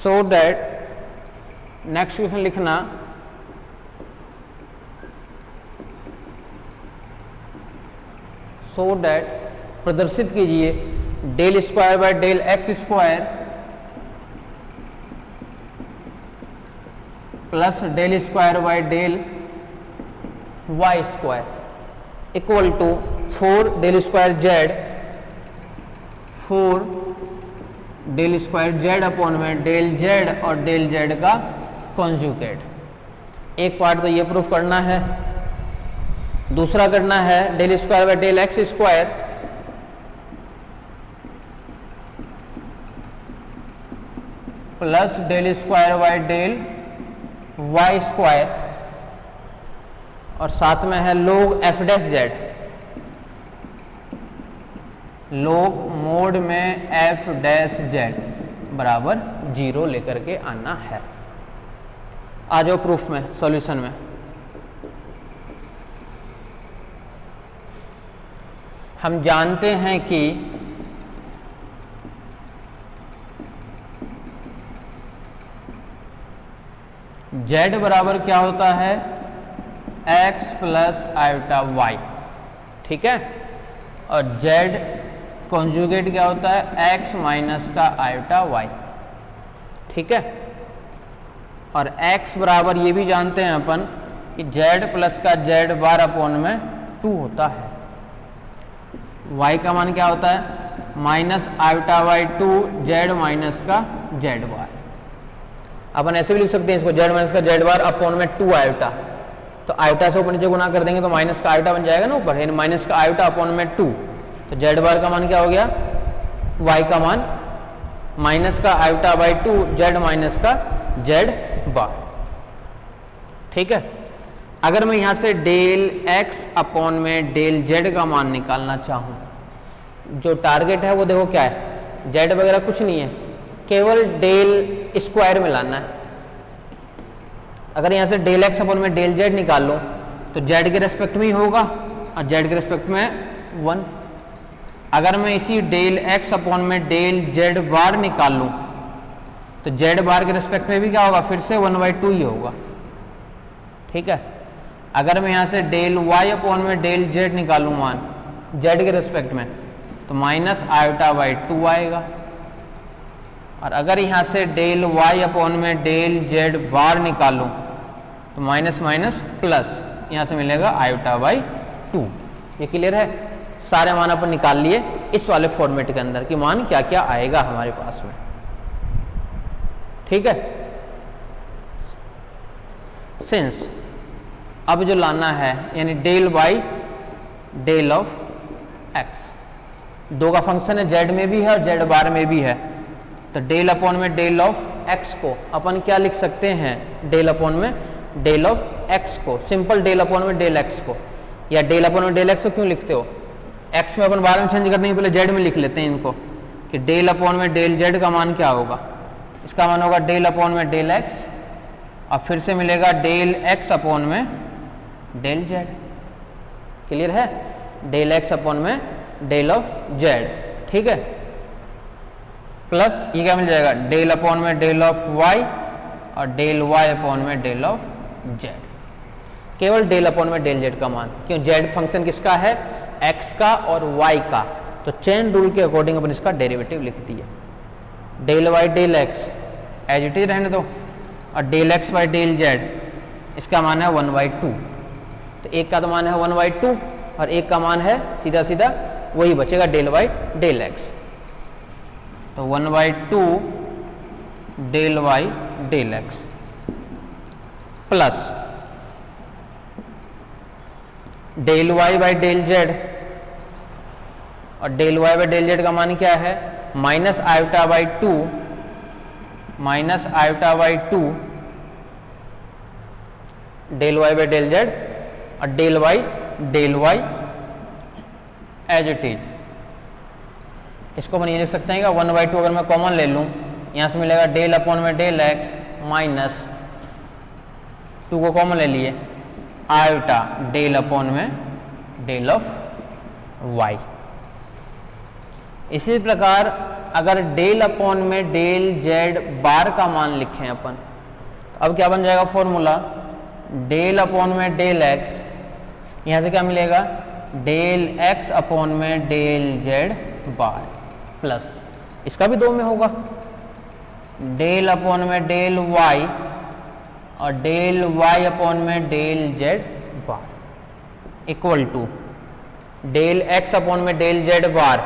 So that नेक्स्ट क्वेश्चन लिखना, so that प्रदर्शित कीजिए del square by del x square plus del square by del Y square equal to 4 del square z, 4 del square z upon में डेल जेड और del z का conjugate. एक part तो ये proof करना है, दूसरा करना है del square by del x square plus del square by del Y square, और साथ में है लोग एफ डैश जेड, लोग मोड में एफ डैश जेड बराबर 0 लेकर के आना है। आ जाओ प्रूफ में, सॉल्यूशन में। हम जानते हैं कि z बराबर क्या होता है, x प्लस आयोटा y, ठीक है, और z कॉन्जुगेट क्या होता है, x माइनस का आयोटा y, ठीक है। और x बराबर ये भी जानते हैं अपन कि z प्लस का z बार अपॉन में 2 होता है। y का मान क्या होता है, minus iota by 2 z minus का z बार। अपन ऐसे भी लिख सकते हैं इसको, z माइनस का z बार अपॉन में 2 आयोटा, तो आयोटा से ऊपर नीचे गुना कर देंगे तो माइनस का आयोटा बन जाएगा ना ऊपर, यानी माइनस का आयोटा अपॉन में 2, तो z बार का मान क्या हो गया, y का मान माइनस का आयोटा बाई 2 z माइनस का z बार, ठीक है। अगर मैं यहां से डेल x अपॉन में डेल z का मान निकालना चाहूं, जो टारगेट है वो देखो क्या है, z वगैरह कुछ नहीं है, केवल डेल स्क्वायर में लाना है। अगर यहां से डेल x अपॉन में डेल z निकाल लो तो z के रेस्पेक्ट में ही होगा और z के रेस्पेक्ट में 1। अगर मैं इसी डेल x अपॉन में डेल z बार निकाल लूं तो जेड बार के रिस्पेक्ट में भी क्या होगा, फिर से 1/2 ही होगा। ठीक है, अगर मैं यहाँ से डेल वाई अपॉन में डेल जेड निकालूँ मान जेड के रिस्पेक्ट में, तो माइनस आयोटा बाई 2 आएगा। और अगर यहाँ से डेल वाई अपॉन में डेल जेड बार निकालूँ तो माइनस माइनस प्लस, यहाँ से मिलेगा आयोटा बाई 2। ये क्लियर है? सारे मान अपन निकाल लिए इस वाले फॉर्मेट के अंदर कि मान क्या क्या आएगा हमारे पास में। ठीक है, सिंस अब जो लाना है यानी del by del of x, दो का फंक्शन है, जेड में भी है और जेड बार में भी है। तो डेल अपॉन में डेल ऑफ एक्स को अपन क्या लिख सकते हैं, डेल अपॉन में डेल ऑफ एक्स को, सिंपल डेल अपॉन में डेल एक्स को, या डेल अपॉन में डेल एक्स को क्यों लिखते हो, एक्स में अपन बाद में चेंज करने के पहले जेड में लिख लेते हैं इनको, कि डेल अपॉन में डेल जेड का मान क्या होगा, इसका मान होगा डेल अपॉन में डेल एक्स, और फिर से मिलेगा डेल एक्स अपॉन में डेल जेड। क्लियर है? डेल एक्स अपॉन में डेल ऑफ जेड। ठीक है, प्लस ये क्या मिल जाएगा, डेल अपॉन में डेल ऑफ वाई और डेल वाई अपॉन में डेल ऑफ जेड। केवल डेल अपॉन में डेल जेड का मान, क्यों, जेड फंक्शन किसका है, एक्स का और वाई का, तो चेन रूल के अकॉर्डिंग अपन इसका डेरिवेटिव लिख दिए। Del y del x as it is रहने दो, और del x by del z इसका मान है 1/2। तो एक का तो मान है 1/2 और एक का मान है सीधा सीधा वही बचेगा डेल वाई डेल एक्स। तो 1/2 del y del x plus del y by del z, और del y by del z का मान क्या है, minus iota by 2, minus iota by 2 del y by del z, और del y as it is. इसको अपन ये लिख सकते हैं कि 1/2 अगर मैं कॉमन ले लूं, यहां से मिलेगा डेल अपॉन में डेल एक्स माइनस 2 को कॉमन ले लिए, आयोटा डेल अपॉन में डेल ऑफ वाई। इसी प्रकार अगर डेल अपॉन में डेल जेड बार का मान लिखें अपन, तो अब क्या बन जाएगा फॉर्मूला, डेल अपॉन में डेल एक्स, यहां से क्या मिलेगा, डेल एक्स अपॉन में डेल जेड बार, प्लस इसका भी 2 में होगा, डेल अपॉन में डेल वाई और डेल वाई अपॉन में del z bar equal to del x upon में del z bar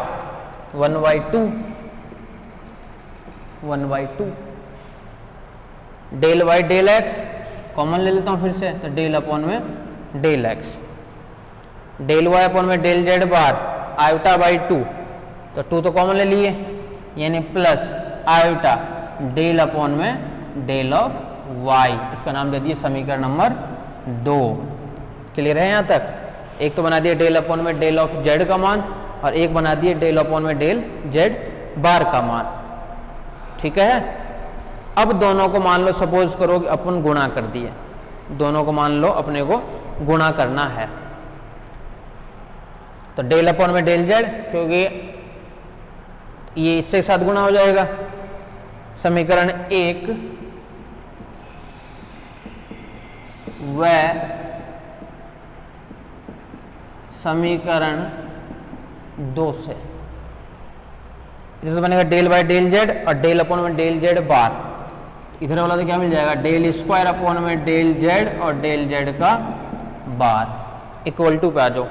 1/2 del y del x common ले लेता हूं फिर से, तो डेल अपॉन में del x, del y upon में del z bar iota by 2, तो 2 तो कॉमन ले लिए, यानी प्लस आयोटा डेल अपॉन में डेल ऑफ वाई, इसका नाम दे दिए समीकरण नंबर 2। क्लियर है यहाँ तक? एक तो बना दिया डेल अपॉन में डेल ऑफ जेड का मान, और एक बना दिए डेल अपॉन में डेल जेड बार का मान। ठीक है, अब दोनों को मान लो, सपोज करो कि अपन गुणा कर दिए, दोनों को मान लो अपने को गुणा करना है, तो डेल अपॉन में डेल जेड, क्योंकि ये इससे साथ गुणा हो जाएगा, समीकरण 1 व समीकरण 2 से, जैसे बनेगा डेल बाई डेल जेड और डेल अपॉन में डेल जेड बार, इधर वाला तो क्या मिल जाएगा, डेल स्क्वायर अपॉन में डेल जेड और डेल जेड का बार इक्वल टू पे आ जाओ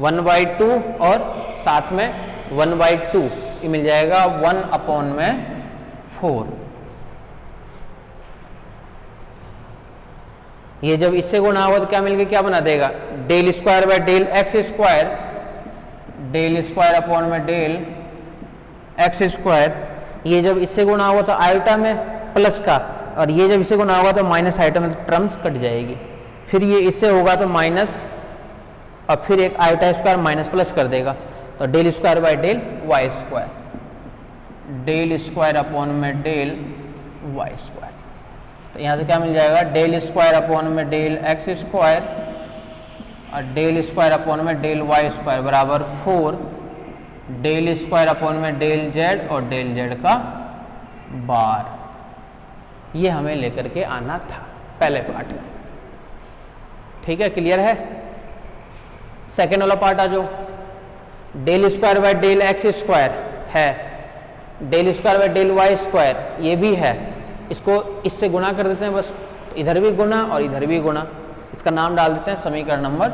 1/2 और साथ में 1/2 ये मिल जाएगा 1 अपॉन में 4। ये जब इससे गुणा हुआ तो क्या मिल गया, क्या बना देगा, del square by del x square, del square upon में डेल एक्स स्क्वायर, ये जब इससे गुणा हुआ तो आयोटा में प्लस का, और ये जब इससे गुणा होगा तो माइनस आयोटा में टर्म्स कट जाएगी, फिर ये इससे होगा तो माइनस, और फिर एक आयोटा स्क्वायर माइनस प्लस कर देगा, तो del square by del Y square, del square upon में डेल वाई स्क्वायर, तो यहाँ से क्या मिल जाएगा, डेल स्क्वायर अपॉन में डेल एक्स स्क्वायर और डेल स्क्वायर अपॉन में डेल वाई स्क्वायर बराबर 4 डेल स्क्वायर अपॉन में डेल जेड और डेल जेड का बार, ये हमें लेकर के आना था पहले पार्ट में। ठीक है, क्लियर है। सेकेंड वाला पार्ट आ जाओ। Del square by del x square है, del square by del Y square ये भी है, इसको इससे गुणा कर देते हैं बस, तो इधर भी गुणा और इधर भी गुणा, इसका नाम डाल देते हैं समीकरण नंबर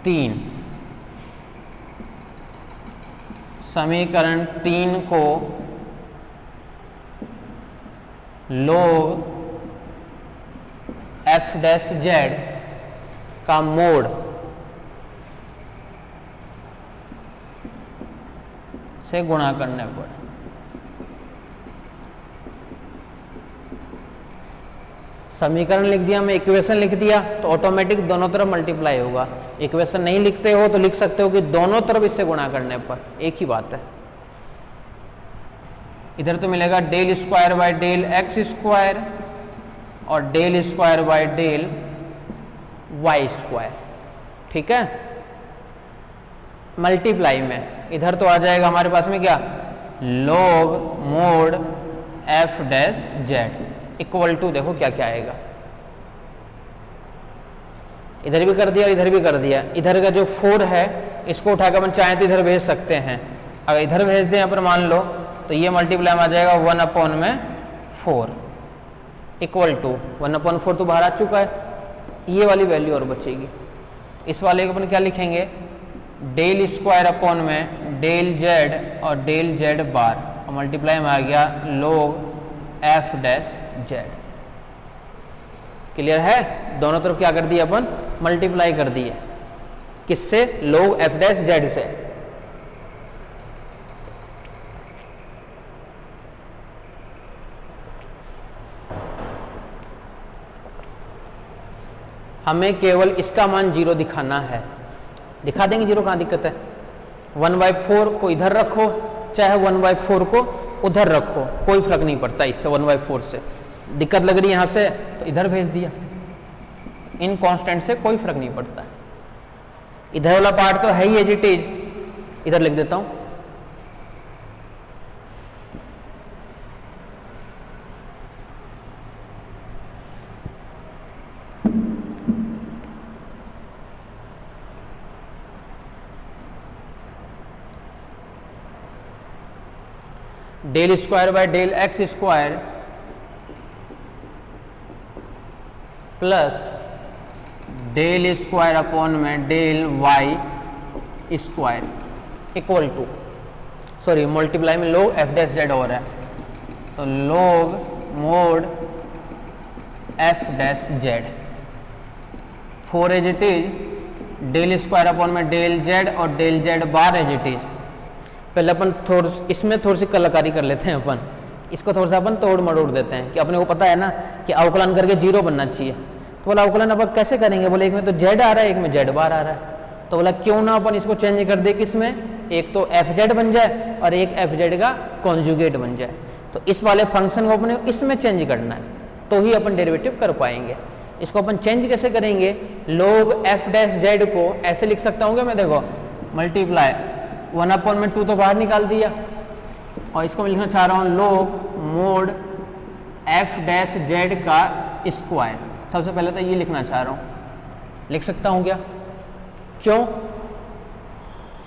3। समीकरण 3 को log एफ डैश जेड का मोड से गुणा करने पर समीकरण लिख दिया, मैं इक्वेशन लिख दिया तो ऑटोमेटिक दोनों तरफ मल्टीप्लाई होगा। इक्वेशन नहीं लिखते हो तो लिख सकते हो कि दोनों तरफ इससे गुणा करने पर एक ही बात है। इधर तो मिलेगा del square by del x square और del square by del Y square. ठीक है, मल्टीप्लाई में इधर तो आ जाएगा हमारे पास में क्या, log mod f dash z equal to, देखो क्या क्या आएगा, इधर भी कर दिया और इधर भी कर दिया। इधर का जो 4 है इसको उठाकर अपन चाहें तो इधर भेज सकते हैं, अगर इधर भेज दें अपन मान लो तो ये मल्टीप्लाई में आ जाएगा 1/4 इक्वल टू 1/4 तो बाहर आ चुका है, ये वाली वैल्यू और बचेगी। इस वाले को अपन क्या लिखेंगे, डेल स्क्वायर अपॉन में डेल जेड और डेल जेड बार और मल्टीप्लाई में आ गया log f dash Z. Clear है, दोनों तरफ क्या कर दिया अपन, मल्टीप्लाई कर दिए, किससे, log एफ डैश जेड से। हमें केवल इसका मान 0 दिखाना है, दिखा देंगे 0, कहाँ दिक्कत है। 1/4 को इधर रखो चाहे 1/4 को उधर रखो, कोई फर्क नहीं पड़ता इससे। 1/4 से दिक्कत लग रही है यहाँ से तो इधर भेज दिया, इन कांस्टेंट से कोई फर्क नहीं पड़ता। इधर वाला पार्ट तो है ही एज इट इज, इधर लिख देता हूं, del square by del x square plus del square upon में del Y square equal to, sorry multiply में log एफ डैश जेड हो रहा है, तो log mod f dash z 4 as it is, del square upon में del z और del z bar as it is. पहले अपन इसमें थोड़ी सी कलाकारी कर लेते हैं, अपन इसको थोड़ा सा अपन तोड़ मरोड़ देते हैं कि अपने को पता है ना कि अवकलन करके 0 बनना चाहिए। तो बोला अवकलन अपन कैसे करेंगे, बोले एक में तो जेड आ रहा है एक में जेड बार आ रहा है, तो बोला क्यों ना अपन इसको चेंज कर दे, किसमें, एक तो एफ जेड बन जाए और एक एफ जेड का कॉन्जुगेट बन जाए। तो इस वाले फंक्शन को अपने इसमें चेंज करना है तो ही अपन डेरिवेटिव कर पाएंगे। इसको अपन चेंज कैसे करेंगे, log एफ डैश जेड को ऐसे लिख सकता हूँ मैं, देखो मल्टीप्लाई 1/2 तो बाहर निकाल दिया और इसको मैं लिखना चाह रहा हूँ log mod f dash z का स्क्वायर। सबसे पहले तो ये लिखना चाह रहा हूँ, लिख सकता हूँ क्या, क्यों,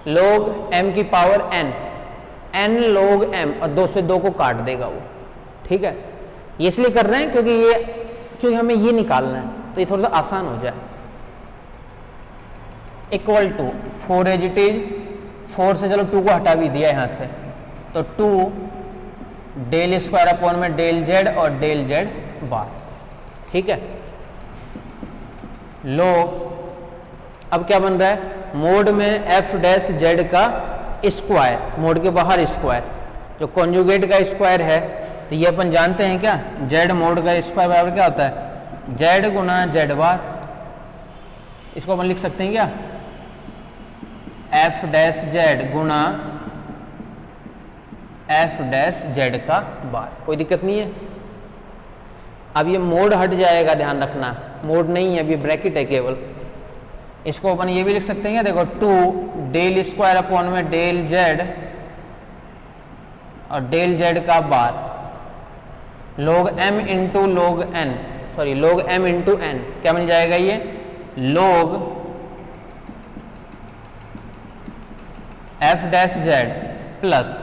log m की power n, n log m और 2 से 2 को काट देगा वो। ठीक है, ये इसलिए कर रहे हैं क्योंकि हमें ये निकालना है तो ये थोड़ा सा आसान हो जाए। Equal to 4 as it is, 4 से चलो 2 को हटा भी दिया यहाँ से, तो 2 डेल स्क्वायर अपॉन में डेल जेड और डेल जेड बार। ठीक है, log अब क्या बन रहा है, मोड में एफ डैश जेड का स्क्वायर, मोड के बाहर स्क्वायर, जो कॉन्जुगेट का स्क्वायर है तो ये अपन जानते हैं क्या, जेड मोड का स्क्वायर बराबर क्या होता है, जेड गुना जेड बार। इसको अपन लिख सकते हैं क्या, एफ डैश जेड गुना एफ डैश जेड का बार। कोई दिक्कत नहीं है। अब ये मोड हट जाएगा, ध्यान रखना, मोड नहीं है अभी, ब्रैकेट है केवल। इसको अपन ये भी लिख सकते हैं, देखो 2 डेल स्क्वायर अपॉन में डेल जेड और डेल जेड का बार log m into log n, sorry log m into n, क्या बन जाएगा ये log f dash z plus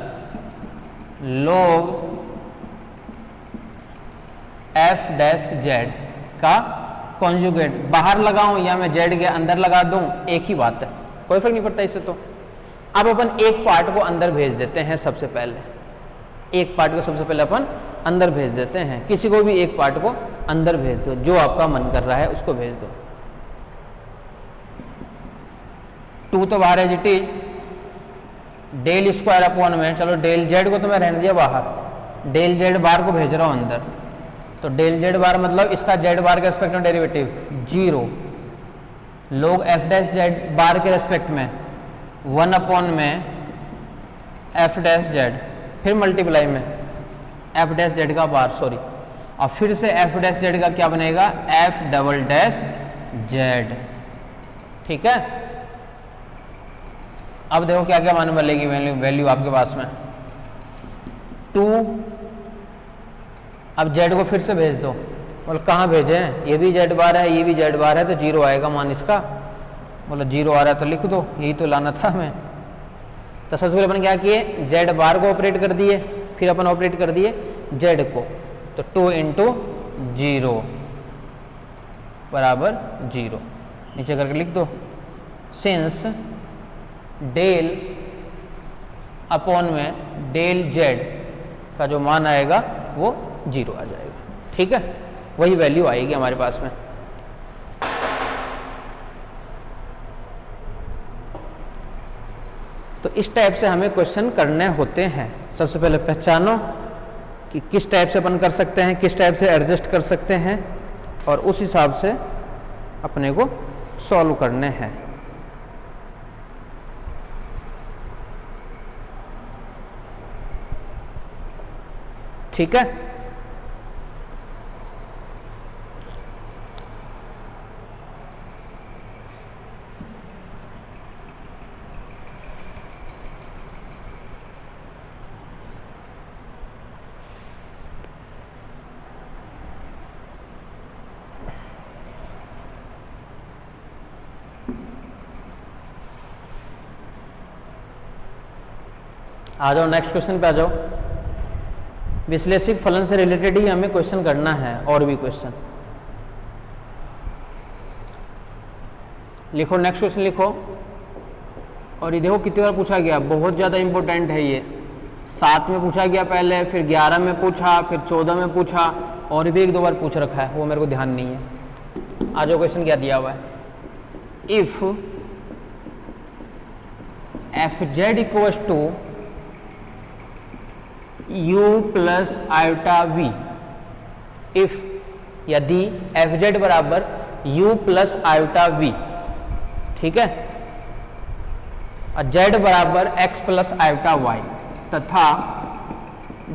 log f dash z का कॉन्जुगेट। बाहर लगाऊं या मैं z के अंदर लगा दूं, एक ही बात है, कोई फर्क नहीं पड़ता इससे। तो अब अपन एक पार्ट को अंदर भेज देते हैं। सबसे पहले एक पार्ट को सबसे पहले अपन अंदर भेज देते हैं। किसी को भी एक पार्ट को अंदर भेज दो, जो आपका मन कर रहा है उसको भेज दो। 2 तो बाहर है, it is del square upon में, चलो डेल जेड को तो मैं रहने दिया बाहर, डेल जेड बार को भेज रहा हूं अंदर। तो डेल जेड बार मतलब इसका जेड बार के रेस्पेक्ट में डेरिवेटिव 0, लोग एफ डैश जेड बार के रेस्पेक्ट में 1 अपॉन में एफ डैश जेड, फिर मल्टीप्लाई में एफ डैश जेड का बार, सॉरी, और फिर से एफ डैश जेड का क्या बनेगा एफ डबल डैश जेड। ठीक है, अब देखो क्या क्या मान मिलेगी वैल्यू आपके पास में 2। अब जेड को फिर से भेज दो, बोलो कहाँ भेजें, ये भी जेड बार है ये भी जेड बार है, तो 0 आएगा मान इसका। बोलो 0 आ रहा है तो लिख दो, यही तो लाना था हमें। तो सबसे पहले अपन क्या किए, जेड बार को ऑपरेट कर दिए, फिर अपन ऑपरेट कर दिए जेड को। तो 2 इंटू 0 बराबर 0, नीचे करके लिख दो। सिंस डेल अपॉन में डेल जेड का जो मान आएगा वो 0 आ जाएगा। ठीक है, वही वैल्यू आएगी हमारे पास में। तो इस टाइप से हमें क्वेश्चन करने होते हैं। सबसे पहले पहचानो कि किस टाइप से अपन कर सकते हैं, किस टाइप से एडजस्ट कर सकते हैं, और उस हिसाब से अपने को सॉल्व करने हैं। ठीक है, आ जाओ नेक्स्ट क्वेश्चन पे आ जाओ। विश्लेषिक फलन से रिलेटेड ही हमें क्वेश्चन करना है, और भी क्वेश्चन लिखो, नेक्स्ट क्वेश्चन लिखो। और ये देखो कितनी बार पूछा गया, बहुत ज़्यादा इंपॉर्टेंट है ये। 7 में पूछा गया पहले, फिर 11 में पूछा, फिर 14 में पूछा, और भी 1-2 बार पूछ रखा है, वो मेरे को ध्यान नहीं है। आ जाओ, क्वेश्चन क्या दिया हुआ है। If f z equals to u plus iota v, if यदि एफ जेड बराबर u प्लस आयोटा v, ठीक है, और z बराबर x प्लस आयोटा y, तथा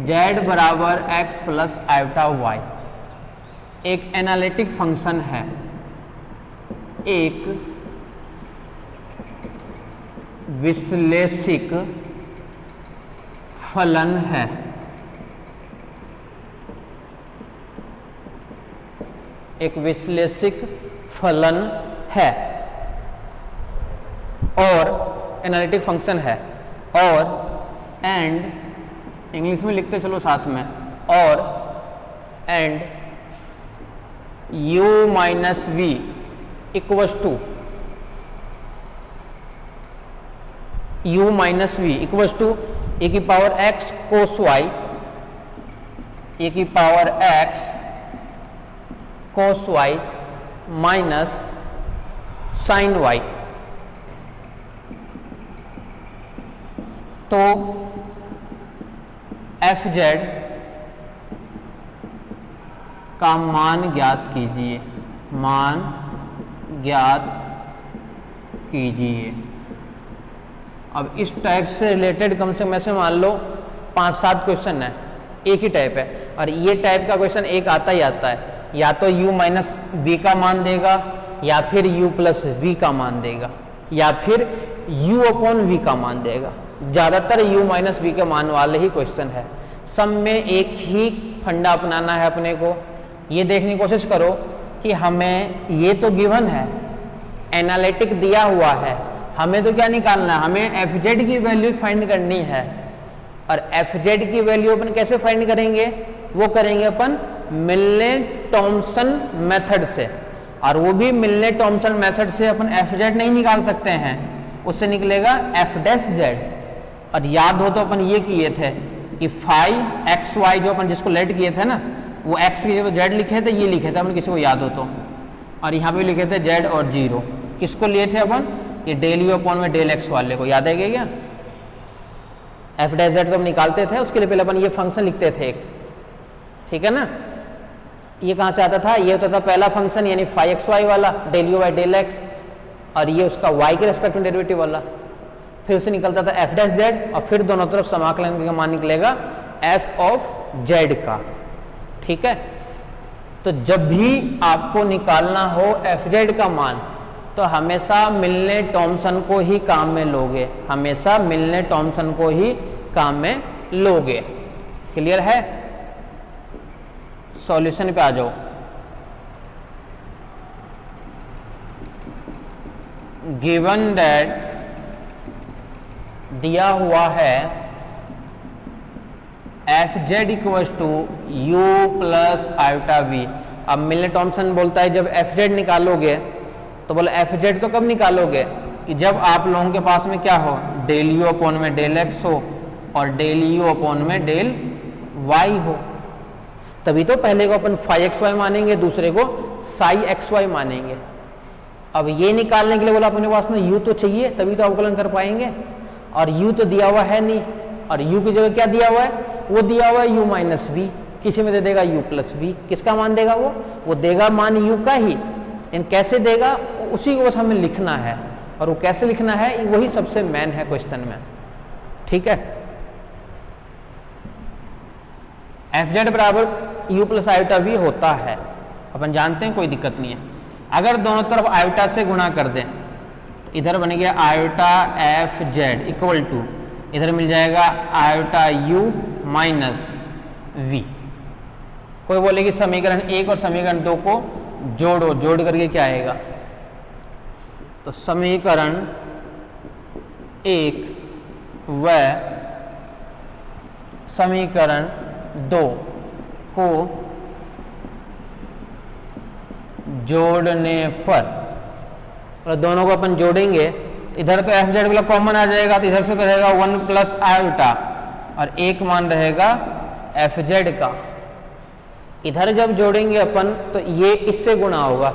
z बराबर x प्लस आयोटा y एक एनालिटिक फंक्शन है, एक विश्लेषिक फलन है। एक विश्लेषिक फलन है और एनालिटिक फंक्शन है, और एंड इंग्लिश में लिखते चलो साथ में, और and u minus v equals to u minus v equals to e की power x cos y, e की power x cos y minus sine y। तो एफ जेड का मान ज्ञात कीजिए, मान ज्ञात कीजिए। अब इस टाइप से रिलेटेड कम से कम ऐसे मान लो 5-7 क्वेश्चन है, एक ही टाइप है, और ये टाइप का क्वेश्चन एक आता ही आता है, या तो u माइनस वी का मान देगा, या फिर u प्लस वी का मान देगा, या फिर u अपॉन वी का मान देगा। ज़्यादातर u माइनस वी के मान वाले ही क्वेश्चन है। सब में एक ही फंडा अपनाना है अपने को, ये देखने की कोशिश करो कि हमें ये तो गिवन है, एनालिटिक दिया हुआ है, हमें तो क्या निकालना है, हमें एफ की वैल्यू फाइंड करनी है। और एफ की वैल्यू अपन कैसे फाइंड करेंगे, वो करेंगे अपन मिलने टॉमसन मेथड से, और वो भी मिलने टॉमसन मेथड से अपन एफ नहीं निकाल सकते हैं, उससे निकलेगा एफ डैश जेड। और याद हो तो अपन ये किए थे कि फाई एक्स वाई जो अपन जिसको लेट किए थे ना, वो एक्स की जगह जेड लिखे थे, ये लिखे थे अपन, किसी को याद हो तो, और यहाँ पे लिखे थे जेड और जीरो। किसको लिए थे अपन, ये डेल यू अपॉन में डेल एक्स वाले को, याद है क्या, एफ डैश जेड जब निकालते थे उसके लिए पहले अपन ये फंक्शन लिखते थे एक, ठीक है ना। ये कहाँ से आता था, ये होता था पहला फंक्शन यानी फाई एक्स वाई वाला, del you by del x, और ये उसका वाई के रेस्पेक्ट में डेरिवेटिव वाला, फिर उसे निकलता था एफ डैश जेड, और फिर दोनों तरफ समाकलन का मान निकलेगा एफ ऑफ जेड का, ठीक है। तो जब भी आपको निकालना हो एफ जेड का मान, तो हमेशा मिलने टॉमसन को ही काम में लोगे, हमेशा मिलने टॉमसन को ही काम में लोगे। क्लियर है, सॉल्यूशन पे आ जाओ। गिवन दैट दिया हुआ है f z equals to u plus iota v. अब मिलने टॉमसन बोलता है जब एफ जेड निकालोगे, तो बोले एफ जेड तो कब निकालोगे कि जब आप लोगों के पास में क्या हो, डेल यू अपॉन में डेल एक्स हो और डेल यू अपॉन में डेल वाई हो, तभी तो पहले को अपन फाई एक्स वाई मानेंगे, दूसरे को साई एक्स वाई मानेंगे। अब ये निकालने के लिए बोला अपने पास में यू तो चाहिए, तभी तो अवकलन कर पाएंगे, और यू तो दिया हुआ है नहीं, और यू की जगह क्या दिया हुआ है, वो दिया हुआ है यू माइनस वी, किसी में दे देगा यू प्लस वी। किसका मान देगा वो देगा मान यू का ही, इन कैसे देगा उसी को हमें लिखना है, और वो कैसे लिखना है वही सबसे मेन है क्वेश्चन में, ठीक है। एफ जेड बराबर यू प्लस आयोटा वी होता है, अपन जानते हैं, कोई दिक्कत नहीं है। अगर दोनों तरफ आयोटा से गुणा कर दें, तो इधर बन गया iota f z equal to, इधर मिल जाएगा आयोटा यू माइनस वी। कोई बोलेगी समीकरण 1 और समीकरण 2 को जोड़ो, जोड़ करके क्या आएगा, तो समीकरण 1 व समीकरण 2 को जोड़ने पर, और दोनों को अपन जोड़ेंगे, इधर तो एफ जेड वाला कॉमन आ जाएगा, तो इधर से तो रहेगा 1 प्लस आयोटा, और एक मान रहेगा एफ जेड का। इधर जब जोड़ेंगे अपन तो ये इससे गुणा होगा,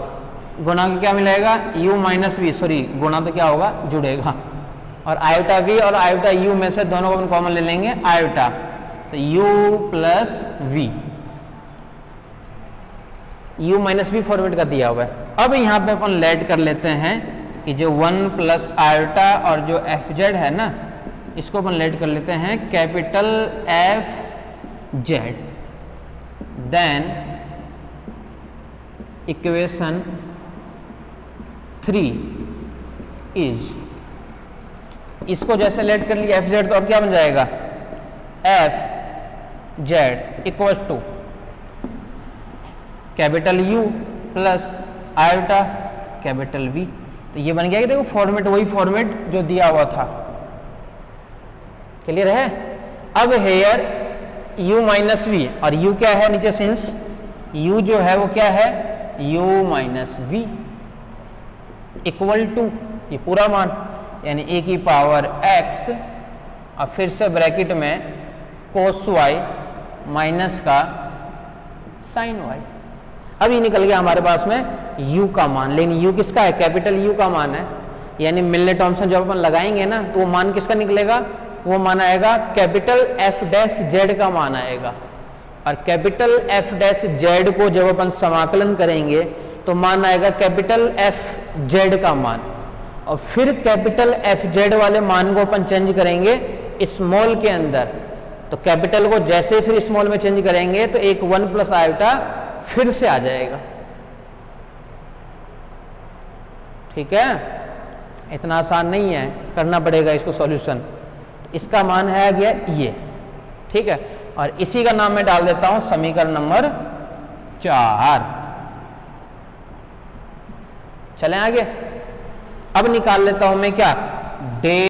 गुणा के क्या मिलेगा, u माइनस वी, सॉरी गुणा तो क्या होगा, जुड़ेगा, और आयोटा v और आयोटा u में से दोनों को अपन कॉमन ले लेंगे आयोटा, तो u plus v, u minus v format का दिया हुआ है। अब यहाँ पे अपन लेट कर लेते हैं कि जो 1 प्लस आयोटा और जो एफ जेड है ना, इसको अपन लेट कर लेते हैं capital F z, then equation 3 is, इसको जैसे लेट कर लिया एफ जेड, तो अब क्या बन जाएगा, f z equal to capital U plus iota capital V. तो ये बन गया कि देखो फॉर्मेट वही फॉर्मेट जो दिया हुआ था, क्लियर है। अब हेयर u माइनस वी, और u क्या है नीचे सिंस u जो है वो क्या है, u minus v equal to ये पूरा मान यानी a की पावर x, और फिर से ब्रैकेट में कोस y माइनस का साइन y। अब ये निकल गया हमारे पास में u का मान, लेकिन u किसका है, कैपिटल U का मान है, यानी मिलने टॉमसन जब अपन लगाएंगे ना, तो वो मान किसका निकलेगा, वो मान आएगा कैपिटल एफ डैश जेड का मान आएगा, और कैपिटल एफ डैश जेड को जब अपन समाकलन करेंगे तो मान आएगा कैपिटल एफ जेड का मान, और फिर कैपिटल एफ जेड वाले मान को अपन चेंज करेंगे स्मॉल के अंदर, तो कैपिटल को जैसे फिर स्मॉल में चेंज करेंगे तो एक 1 प्लस आयोटा फिर से आ जाएगा, ठीक है। इतना आसान नहीं है, करना पड़ेगा इसको सॉल्यूशन। इसका मान है गया ये, ठीक है। और इसी का नाम मैं डाल देता हूं समीकरण नंबर 4। चलें आगे। अब निकाल लेता हूं मैं क्या, डेल